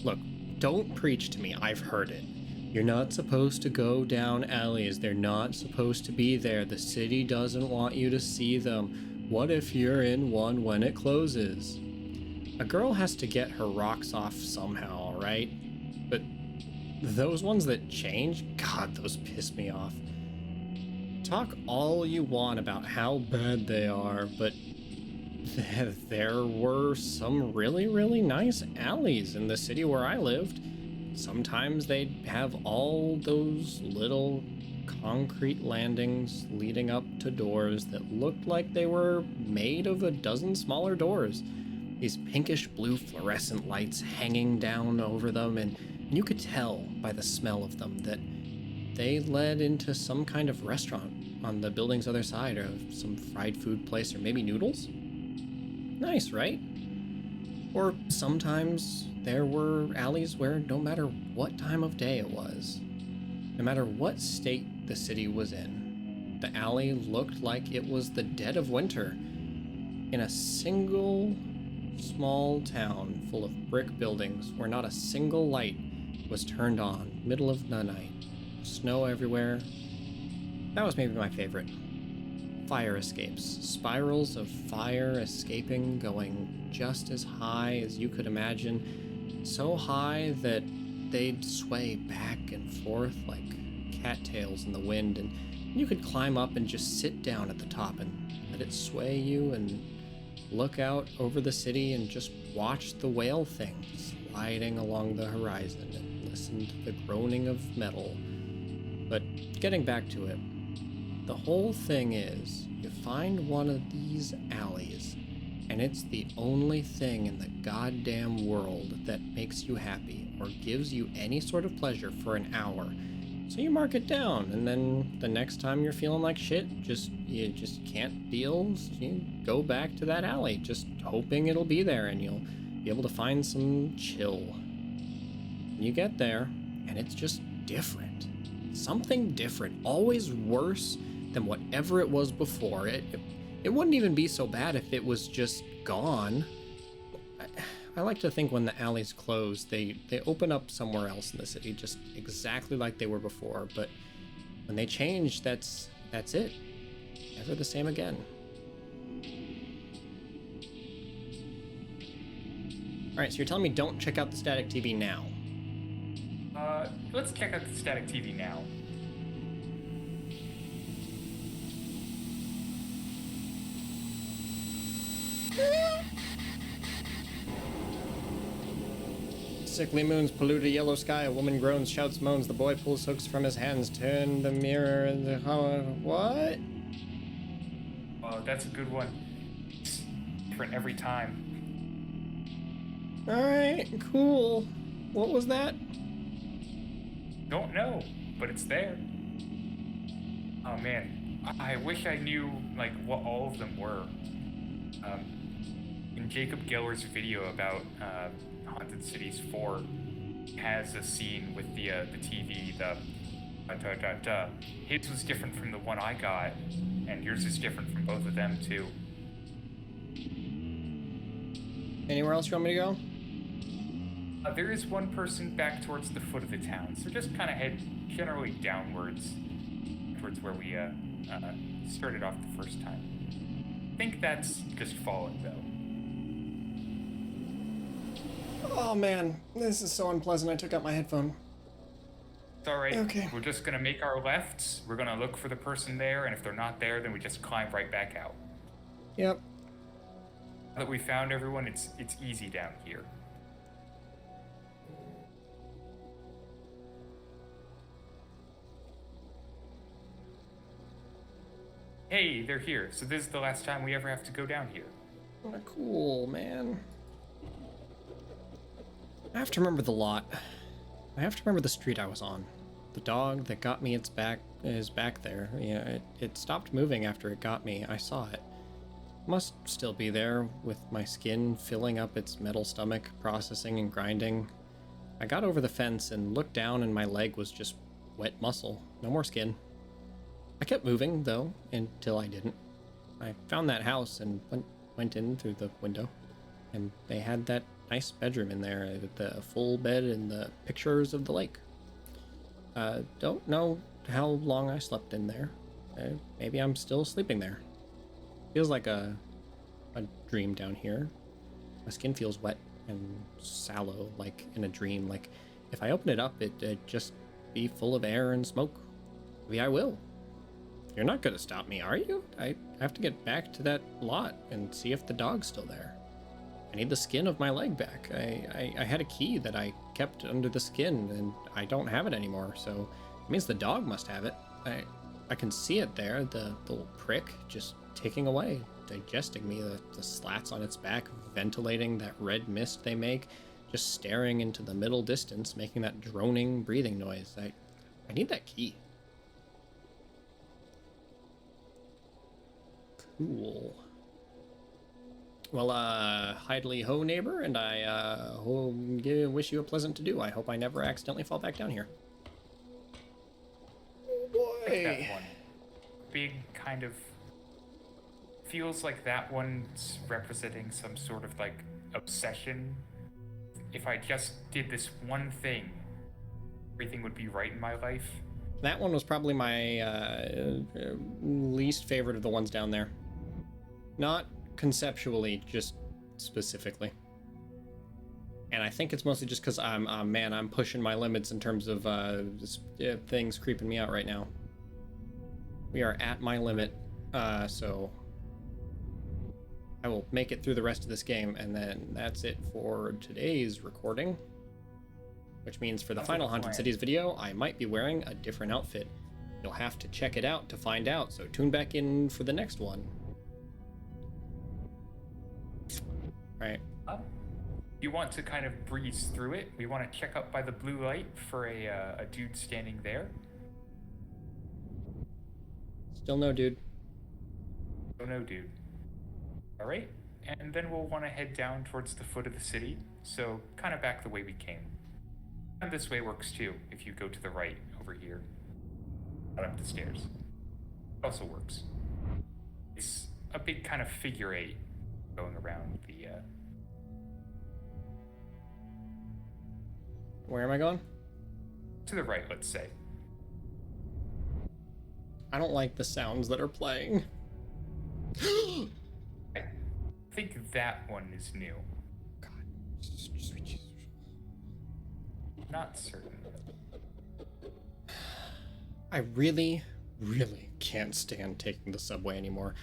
Look, don't preach to me, I've heard it. You're not supposed to go down alleys, they're not supposed to be there, the city doesn't want you to see them. What if you're in one when it closes? A girl has to get her rocks off somehow, alright? But those ones that change, God, those piss me off. Talk all you want about how bad they are, but there were some really, really nice alleys in the city where I lived. Sometimes they'd have all those little concrete landings leading up to doors that looked like they were made of a dozen smaller doors. These pinkish blue fluorescent lights hanging down over them, and you could tell by the smell of them that they led into some kind of restaurant on the building's other side, or some fried food place, or maybe noodles. Nice, right? Or sometimes there were alleys where no matter what time of day it was, no matter what state the city was in, the alley looked like it was the dead of winter in a single small town full of brick buildings where not a single light was turned on, middle of the night, snow everywhere. That was maybe my favorite. Fire escapes, spirals of fire escaping, going just as high as you could imagine, so high that they'd sway back and forth like cattails in the wind, and you could climb up and just sit down at the top and let it sway you and look out over the city and just watch the whale thing sliding along the horizon and listen to the groaning of metal. But getting back to it, the whole thing is, you find one of these alleys, and it's the only thing in the goddamn world that makes you happy or gives you any sort of pleasure for an hour. So you mark it down, and then the next time you're feeling like shit, you just can't deal, you go back to that alley, just hoping it'll be there and you'll be able to find some chill. And you get there, and it's just different. Something different, always worse than whatever it was before. It wouldn't even be so bad if it was just gone. I like to think when the alleys close, they open up somewhere else in the city, just exactly like they were before. But when they change, that's it. Never the same again. Alright, so you're telling me don't check out the static TV now. Let's check out the static TV now. Sickly moons pollute a yellow sky. A woman groans, shouts, moans. The boy pulls hooks from his hands. Turn the mirror and the... What? Oh, that's a good one. It's different every time. Alright, cool. What was that? Don't know, but it's there. Oh man, I wish I knew like what all of them were. In Jacob Geller's video about Haunted Cities 4 has a scene with the TV, his was different from the one I got, and yours is different from both of them too. Anywhere else you want me to go? There is one person back towards the foot of the town, so just kind of head generally downwards towards where we started off the first time. I think that's just falling though. Oh man, this is so unpleasant. I took out my headphone. It's alright. Okay. We're just gonna make our lefts. We're gonna look for the person there, and if they're not there, then we just climb right back out. Yep. Now that we found everyone, it's easy down here. Hey, they're here. So this is the last time we ever have to go down here. Oh, cool, man. I have to remember the lot. I have to remember the street I was on. The dog that got me is back there. Yeah, it stopped moving after it got me. I saw it. Must still be there, with my skin filling up its metal stomach, processing and grinding. I got over the fence and looked down, and my leg was just wet muscle. No more skin. I kept moving, though, until I didn't. I found that house and went went in through the window, and they had that nice bedroom in there with the full bed and the pictures of the lake. Don't know how long I slept in there. Maybe I'm still sleeping there. Feels like a dream down here. My skin feels wet and sallow, like in a dream. Like if I open it up, it'd just be full of air and smoke. Maybe I will. You're not gonna stop me, are you? I have to get back to that lot and see if the dog's still there. I need the skin of my leg back. I had a key that I kept under the skin, and I don't have it anymore, so it means the dog must have it. I can see it there, the little prick just ticking away, digesting me, the slats on its back ventilating that red mist they make, just staring into the middle distance, making that droning breathing noise. I need that key. Cool. Well, hidely ho, neighbor, and I wish you a pleasant to do. I hope I never accidentally fall back down here. Oh boy. Like that one. Big kind of feels like that one's representing some sort of like obsession. If I just did this one thing, everything would be right in my life. That one was probably my least favorite of the ones down there. Not conceptually, just specifically. And I think it's mostly just because I'm pushing my limits in terms of things creeping me out right now. We are at my limit, so I will make it through the rest of this game, and then that's it for today's recording. Which means for the final Haunted Cities video, I might be wearing a different outfit. You'll have to check it out to find out, so tune back in for the next one. Right. You want to kind of breeze through it. We want to check up by the blue light for a dude standing there. Still no dude. Oh no dude. All right, and then we'll want to head down towards the foot of the city, so kind of back the way we came. And this way works too, if you go to the right over here, not up the stairs. It also works. It's a big kind of figure eight going around the Where am I going? to the right, let's say. I don't like the sounds that are playing. I think that one is new. God. Not certain. I really, really can't stand taking the subway anymore.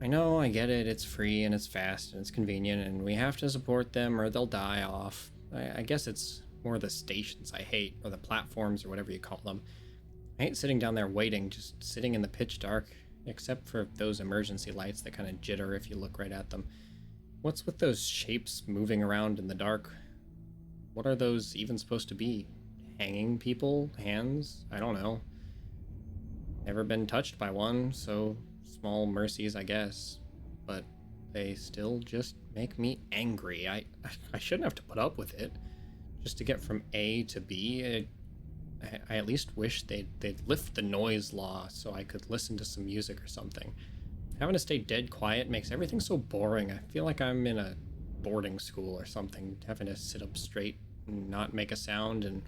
I know, I get it, it's free and it's fast and it's convenient and we have to support them or they'll die off. I guess it's more the stations I hate, or the platforms or whatever you call them. I hate sitting down there waiting, just sitting in the pitch dark, except for those emergency lights that kind of jitter if you look right at them. What's with those shapes moving around in the dark? What are those even supposed to be? Hanging people? Hands? I don't know. Never been touched by one, so small mercies, I guess. But they still just make me angry. I shouldn't have to put up with it. Just to get from A to B, I at least wish they'd lift the noise law so I could listen to some music or something. Having to stay dead quiet makes everything so boring. I feel like I'm in a boarding school or something, having to sit up straight and not make a sound and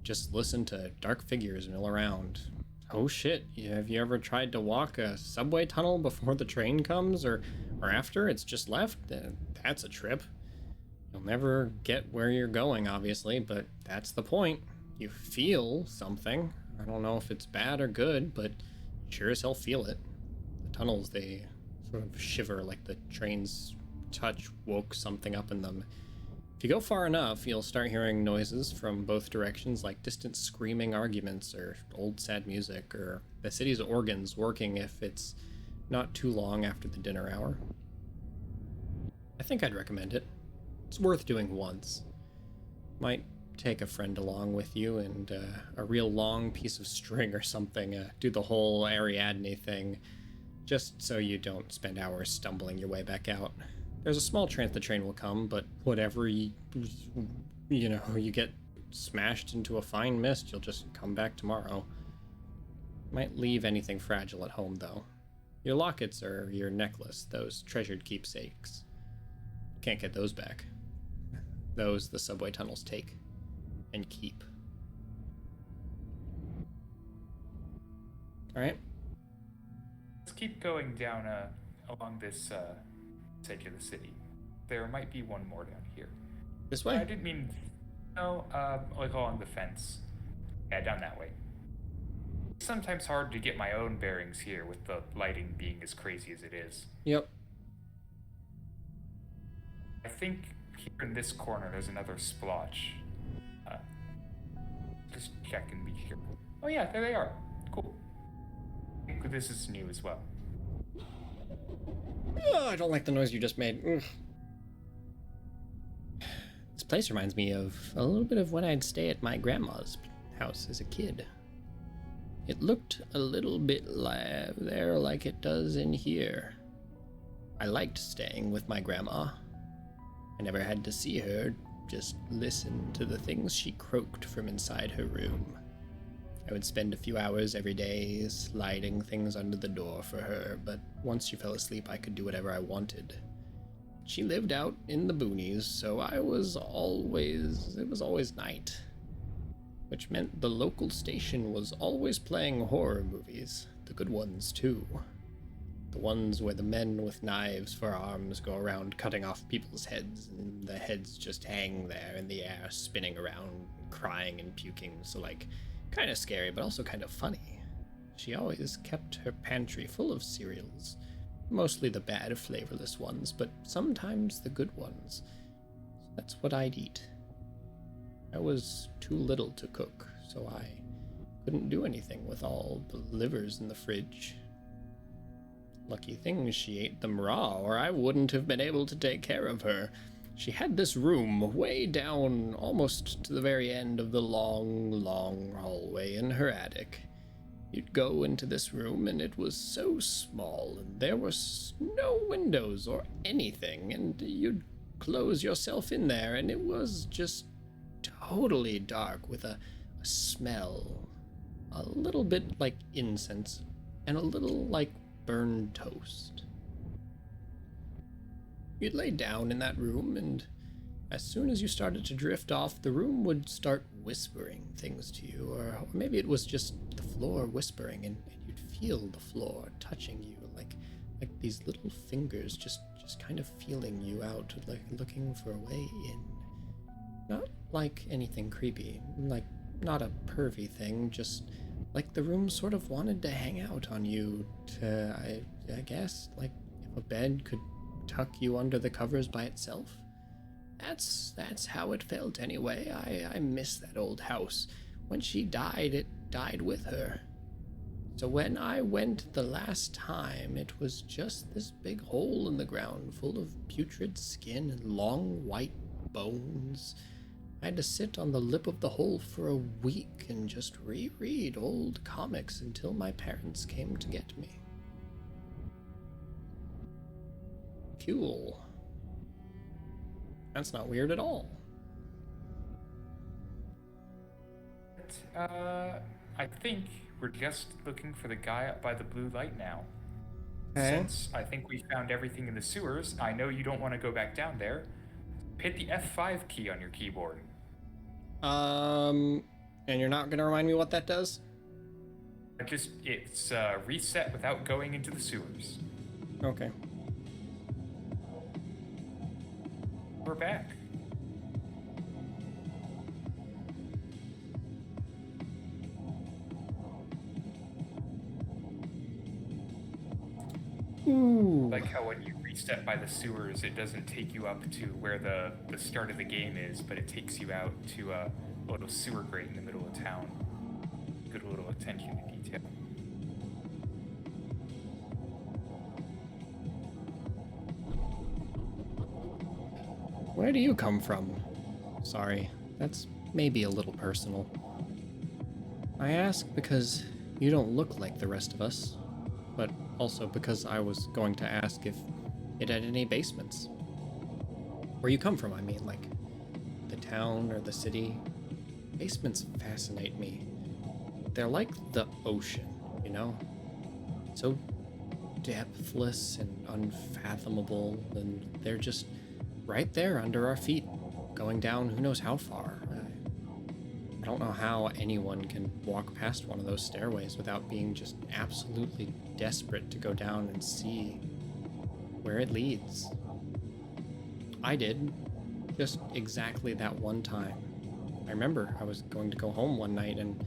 just listen to dark figures mill around. Oh shit, have you ever tried to walk a subway tunnel before the train comes or after it's just left? That's a trip. You'll never get where you're going, obviously, but that's the point. You feel something. I don't know if it's bad or good, but sure as hell feel it. The tunnels, they sort of shiver like the train's touch woke something up in them. If you go far enough, you'll start hearing noises from both directions, like distant screaming arguments or old sad music, or the city's organs working if it's not too long after the dinner hour. I think I'd recommend it. It's worth doing once. Might take a friend along with you and a real long piece of string or something. Do the whole Ariadne thing, just so you don't spend hours stumbling your way back out. There's a small chance the train will come, but whatever, you get smashed into a fine mist, you'll just come back tomorrow. Might leave anything fragile at home, though. Your lockets or your necklace, those treasured keepsakes. Can't get those back. Those the subway tunnels take and keep. Alright. Let's keep going down along this edge of the city. There might be one more down here. This way? I didn't mean... No, like along the fence. Yeah, down that way. It's sometimes hard to get my own bearings here with the lighting being as crazy as it is. Yep. I think here in this corner there's another splotch. Just check and be sure. Oh yeah, there they are. Cool. I think this is new as well. Oh, I don't like the noise you just made. Ugh. This place reminds me of a little bit of when I'd stay at my grandma's house as a kid. It looked a little bit there like it does in here. I liked staying with my grandma. I never had to see her, just listen to the things she croaked from inside her room. I would spend a few hours every day sliding things under the door for her, but once she fell asleep I could do whatever I wanted. She lived out in the boonies, so it was always night. Which meant the local station was always playing horror movies, the good ones too. The ones where the men with knives for arms go around cutting off people's heads, and the heads just hang there in the air, spinning around, crying and puking, so kind of scary, but also kind of funny. She always kept her pantry full of cereals, mostly the bad, flavorless ones, but sometimes the good ones. So that's what I'd eat. I was too little to cook, so I couldn't do anything with all the livers in the fridge. Lucky thing she ate them raw, or I wouldn't have been able to take care of her. She had this room way down, almost to the very end of the long, long hallway in her attic. You'd go into this room, and it was so small, and there was no windows or anything, and you'd close yourself in there, and it was just totally dark with a smell, a little bit like incense, and a little like burned toast. You'd lay down in that room, and as soon as you started to drift off, the room would start whispering things to you, or maybe it was just the floor whispering, and you'd feel the floor touching you, like these little fingers just kind of feeling you out, like looking for a way in. Not like anything creepy, like not a pervy thing, just like the room sort of wanted to hang out on you to, I guess, like if a bed could tuck you under the covers by itself. That's how it felt anyway. I miss that old house. When she died, it died with her. So when I went the last time, it was just this big hole in the ground full of putrid skin and long white bones. I had to sit on the lip of the hole for a week and just reread old comics until my parents came to get me. Cool. That's not weird at all. I think we're just looking for the guy up by the blue light now. Okay. Since I think we found everything in the sewers, I know you don't want to go back down there. Hit the F5 key on your keyboard. And you're not gonna remind me what that does? It's reset without going into the sewers. Okay. We're back. Ooh. Like how when you reset by the sewers, it doesn't take you up to where the start of the game is, but it takes you out to a little sewer grate in the middle of town. Good little attention to detail. Where do you come from? Sorry, that's maybe a little personal. I ask because you don't look like the rest of us, but also because I was going to ask if it had any basements. Where you come from, I mean, like the town or the city. Basements fascinate me. They're like the ocean, you know? So depthless and unfathomable, and they're just right there under our feet, going down who knows how far. I don't know how anyone can walk past one of those stairways without being just absolutely desperate to go down and see where it leads. I did, just exactly that one time. I remember I was going to go home one night, and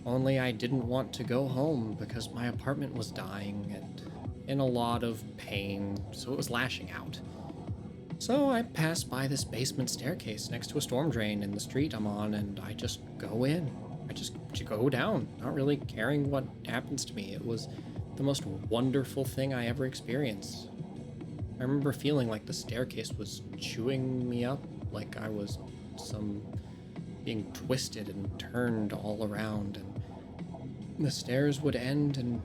only I didn't want to go home because my apartment was dying and in a lot of pain, so it was lashing out. So I passed by this basement staircase next to a storm drain in the street I'm on, and I just go in. I just go down, not really caring what happens to me. It was the most wonderful thing I ever experienced. I remember feeling like the staircase was chewing me up, like I was being twisted and turned all around, and the stairs would end and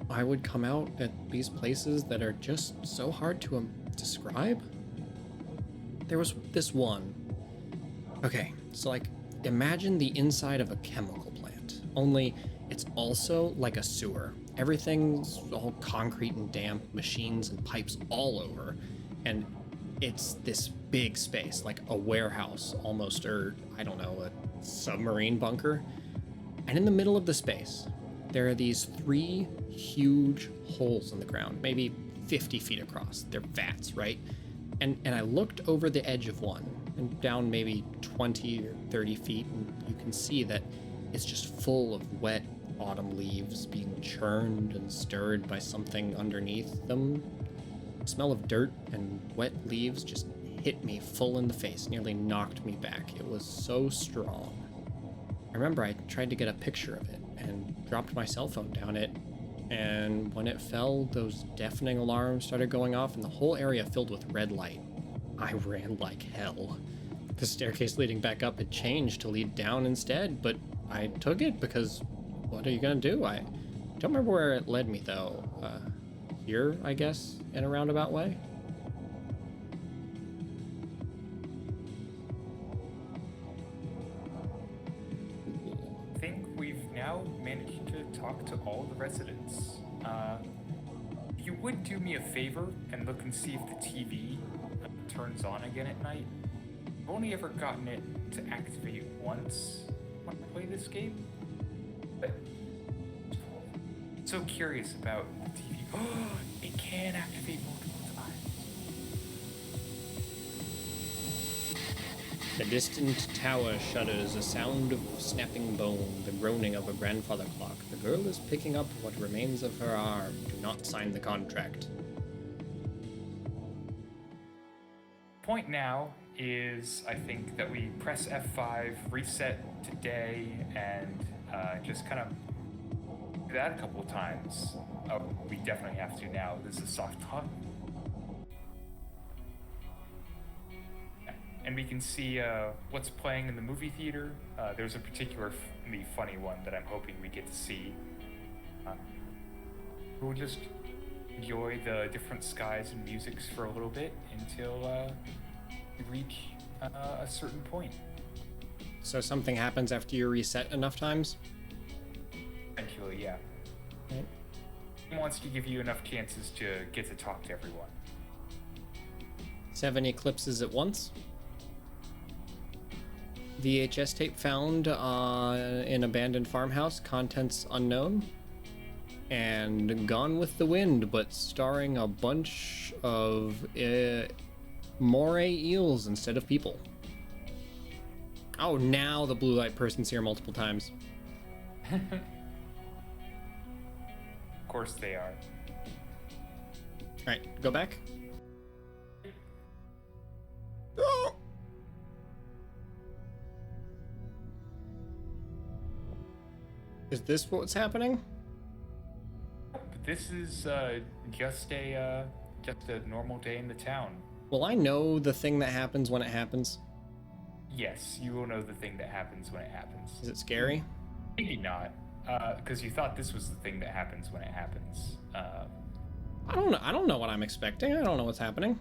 I would come out at these places that are just so hard to describe. There was this one. Okay, so like imagine the inside of a chemical plant, only it's also like a sewer. Everything's all concrete and damp, machines and pipes all over, and it's this big space, like a warehouse almost, or I don't know, a submarine bunker. And in the middle of the space, there are these 3 huge holes in the ground, maybe 50 feet across. They're vats, right? And I looked over the edge of one and down maybe 20 or 30 feet, and you can see that it's just full of wet autumn leaves being churned and stirred by something underneath them. The smell of dirt and wet leaves just hit me full in the face, nearly knocked me back. It was so strong. I remember I tried to get a picture of it and dropped my cell phone down it, and when it fell, those deafening alarms started going off and the whole area filled with red light. I ran like hell. The staircase leading back up had changed to lead down instead, but I took it because what are you gonna do? I don't remember where it led me though. Here, I guess, in a roundabout way. I think we've now managed to talk to all the residents. If you would do me a favor and look and see if the TV turns on again at night. I've only ever gotten it to activate once when I play this game, but I'm so curious about the TV. Oh, it can activate multiple times. The distant tower shudders, a sound of snapping bone, the groaning of a grandfather clock. The girl is picking up what remains of her arm. Do not sign the contract. Point now is, I think, that we press F5, reset today, and just kind of do that a couple of times. Oh, we definitely have to now. This is soft talk. And we can see what's playing in the movie theater. There's a particularly funny one that I'm hoping we get to see. We'll just enjoy the different skies and musics for a little bit until we reach a certain point. So something happens after you reset enough times? Eventually, yeah. Right. It wants to give you enough chances to get to talk to everyone. 7 eclipses at once. VHS tape found in abandoned farmhouse, contents unknown. And Gone with the Wind, but starring a bunch of moray eels instead of people. Oh, now the blue light person's here multiple times. Of course they are. Alright, go back. Oh! Is this what's happening? This is just a normal day in the town. Will I know the thing that happens when it happens? Yes, you will know the thing that happens when it happens. Is it scary? Maybe not, because you thought this was the thing that happens when it happens. I don't know. I don't know what I'm expecting. I don't know what's happening.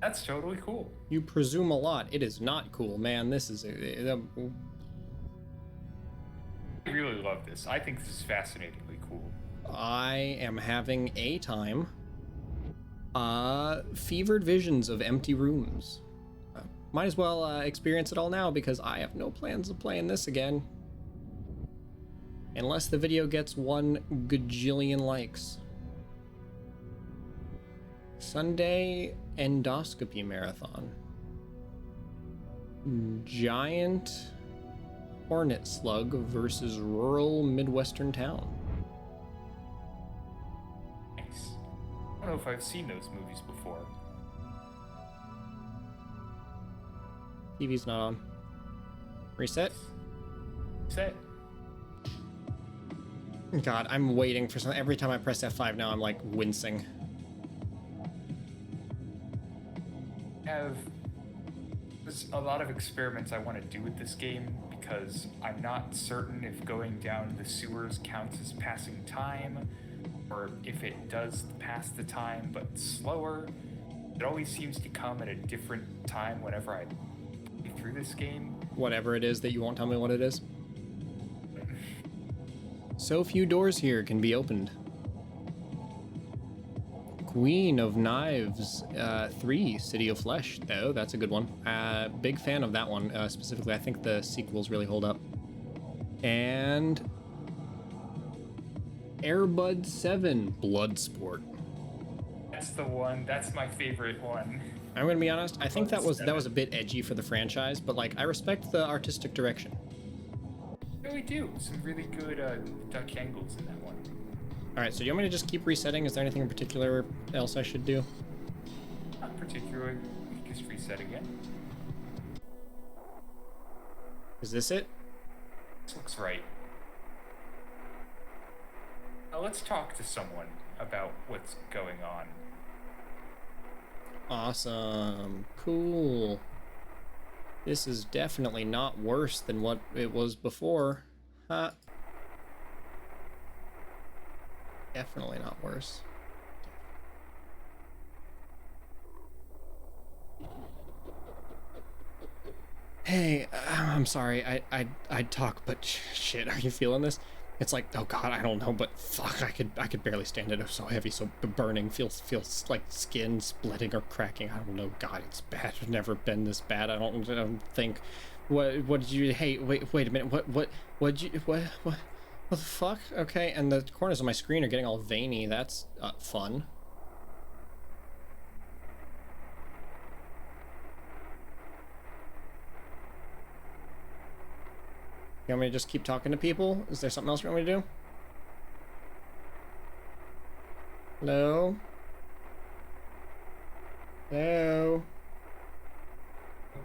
That's totally cool. You presume a lot. It is not cool, man. This is I really love this. I think this is fascinatingly cool. I am having a time. Fevered visions of empty rooms. Might as well experience it all now because I have no plans of playing this again. Unless the video gets 1 gajillion likes. Sunday endoscopy marathon. Giant hornet slug versus rural Midwestern town. Nice. I don't know if I've seen those movies before. TV's not on. Reset. Set. God, I'm waiting for something. Every time I press F5 now, I'm like wincing. There's a lot of experiments I want to do with this game because I'm not certain if going down the sewers counts as passing time, or if it does pass the time but slower. It always seems to come at a different time whenever I play through this game. Whatever it is that you won't tell me what it is. So few doors here can be opened. Queen of Knives 3, City of Flesh, though. That's a good one. Big fan of that one. Specifically, I think the sequels really hold up. And Airbud 7, Bloodsport. That's the one. That's my favorite one. I'm gonna be honest. I think that was a bit edgy for the franchise, but like I respect the artistic direction. Really do. Some really good duck angles in that one. All right, so do you want me to just keep resetting? Is there anything in particular else I should do? Not particularly. We can just reset again. Is this it? This looks right. Now let's talk to someone about what's going on. Awesome. Cool. This is definitely not worse than what it was before. Huh. Definitely not worse. Hey, I'm sorry. I'd talk, but shit, are you feeling this? It's like, oh god, I don't know, but fuck, I could barely stand it. It was so heavy, so burning, feels like skin splitting or cracking. I don't know. God, it's bad. I've never been this bad. I don't think. What did you? Hey, wait a minute. What the fuck? Okay, and the corners of my screen are getting all veiny. That's fun. You want me to just keep talking to people? Is there something else you want me to do? Hello? Hello?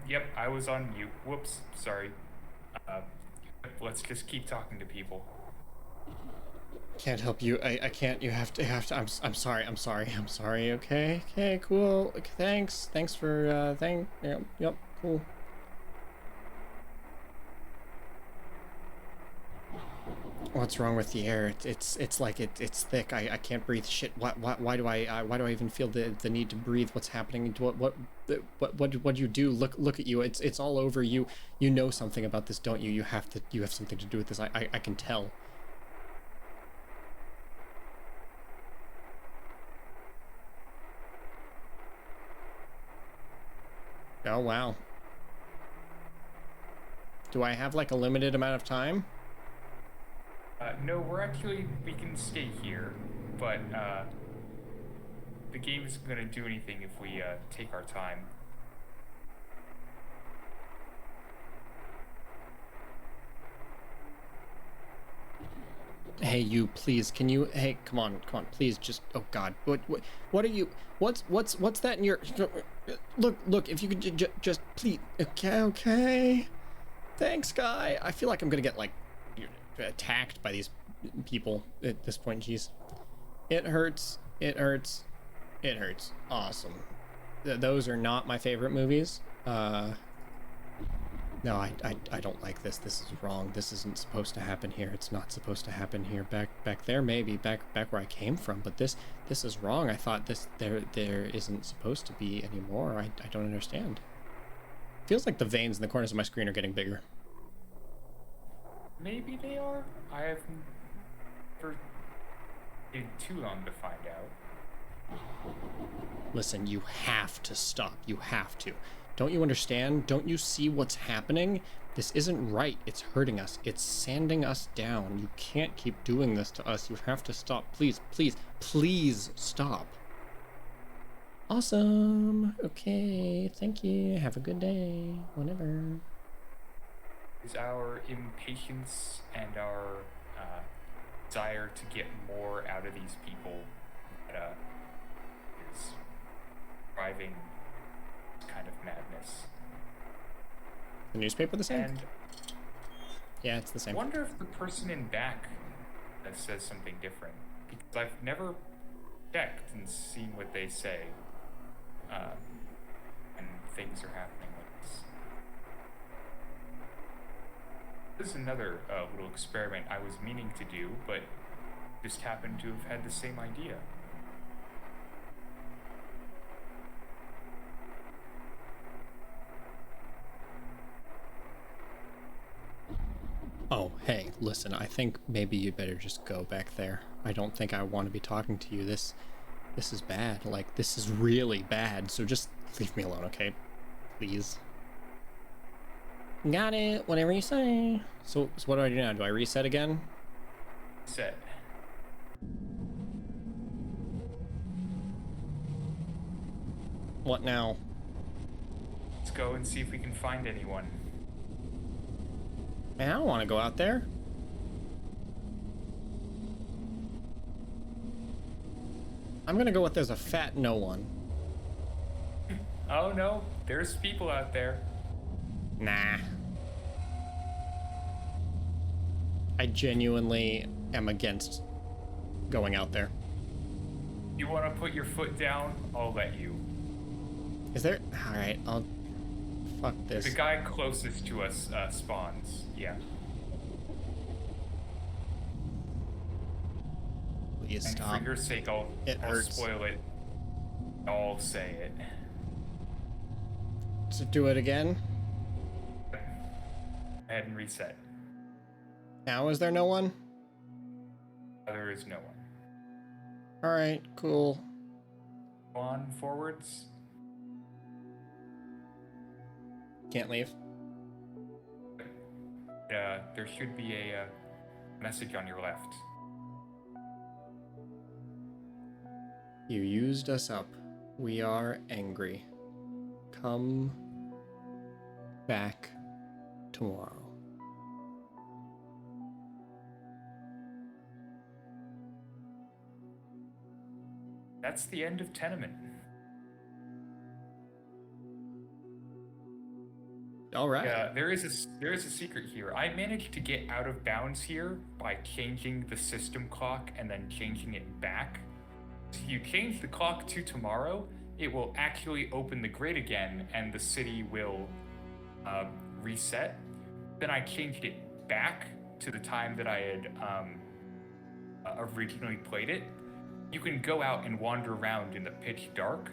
Yep, I was on mute. Whoops, sorry. Let's just keep talking to people. Can't help you. I can't. You have to. I'm sorry. Okay. Okay. Cool. Okay, thanks for Yep. Cool. What's wrong with the air? It's like it's thick. I can't breathe. Shit. Why do I even feel the need to breathe? What's happening? What you do? Look at you. It's all over you. You know something about this, don't you? You have something to do with this. I can tell. Oh wow. Do I have like a limited amount of time? No, we can stay here, but the game isn't gonna do anything if we take our time. Hey, you, please, can you, hey, come on, please, just, oh god, what are you, what's that in your, look, if you could just, please, okay, thanks, guy. I feel like I'm gonna get, like, attacked by these people at this point. Jeez, it hurts. Awesome. Those are not my favorite movies. No, I don't like this. This is wrong. This isn't supposed to happen here. It's not supposed to happen here. Back there, maybe back where I came from, but this is wrong. I thought there isn't supposed to be anymore. I don't understand. Feels like the veins in the corners of my screen are getting bigger. Maybe they are. I have never too long to find out. Listen, you have to stop. You have to. Don't you understand? Don't you see what's happening? This isn't right. It's hurting us. It's sanding us down. You can't keep doing this to us. You have to stop. Please, please, please stop. Awesome. Okay. Thank you. Have a good day. Whatever. Is our impatience and our desire to get more out of these people that is driving this kind of madness. The newspaper the same? And yeah, it's the same. I wonder if the person in back that says something different, because I've never checked and seen what they say when things are happening like this. This is another little experiment I was meaning to do, but just happened to have had the same idea. Oh, hey, listen, I think maybe you'd better just go back there. I don't think I want to be talking to you. This is bad. Like, this is really bad. So just leave me alone, okay? Please. Got it. Whatever you say. So what do I do now? Do I reset again? Set. What now? Let's go and see if we can find anyone. Man, I don't want to go out there. I'm gonna go with there's a fat no one. Oh no, there's people out there. Nah. I genuinely am against going out there. You want to put your foot down? I'll let you. Is there? Alright, I'll... Fuck this. The guy closest to us spawns. Yeah. Please And stop. for your sake, I'll hurts. spoil it. I'll say it. So do it again. Go ahead and reset. Now is there no one? There is no one. Alright, cool. Go on forwards. Can't leave. There should be a message on your left. You used us up. We are angry. Come back tomorrow. That's the end of Tenement. All right. Yeah, there is a secret here. I managed to get out of bounds here by changing the system clock and then changing it back. So if you change the clock to tomorrow, it will actually open the grid again and the city will reset. Then I changed it back to the time that I had originally played it. You can go out and wander around in the pitch dark.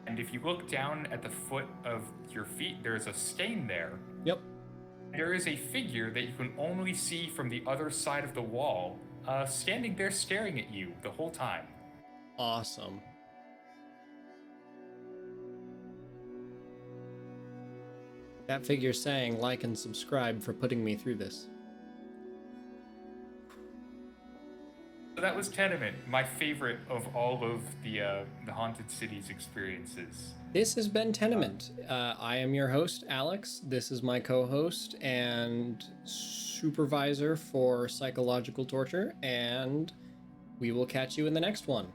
And if you look down at the foot of your feet, there's a stain there. Yep. There is a figure that you can only see from the other side of the wall, standing there staring at you the whole time. Awesome. That figure's saying like and subscribe for putting me through this. So that was Tenement, my favorite of all of the Haunted Cities experiences. This has been Tenement. I am your host, Alex. This is my co-host and supervisor for psychological torture, and we will catch you in the next one.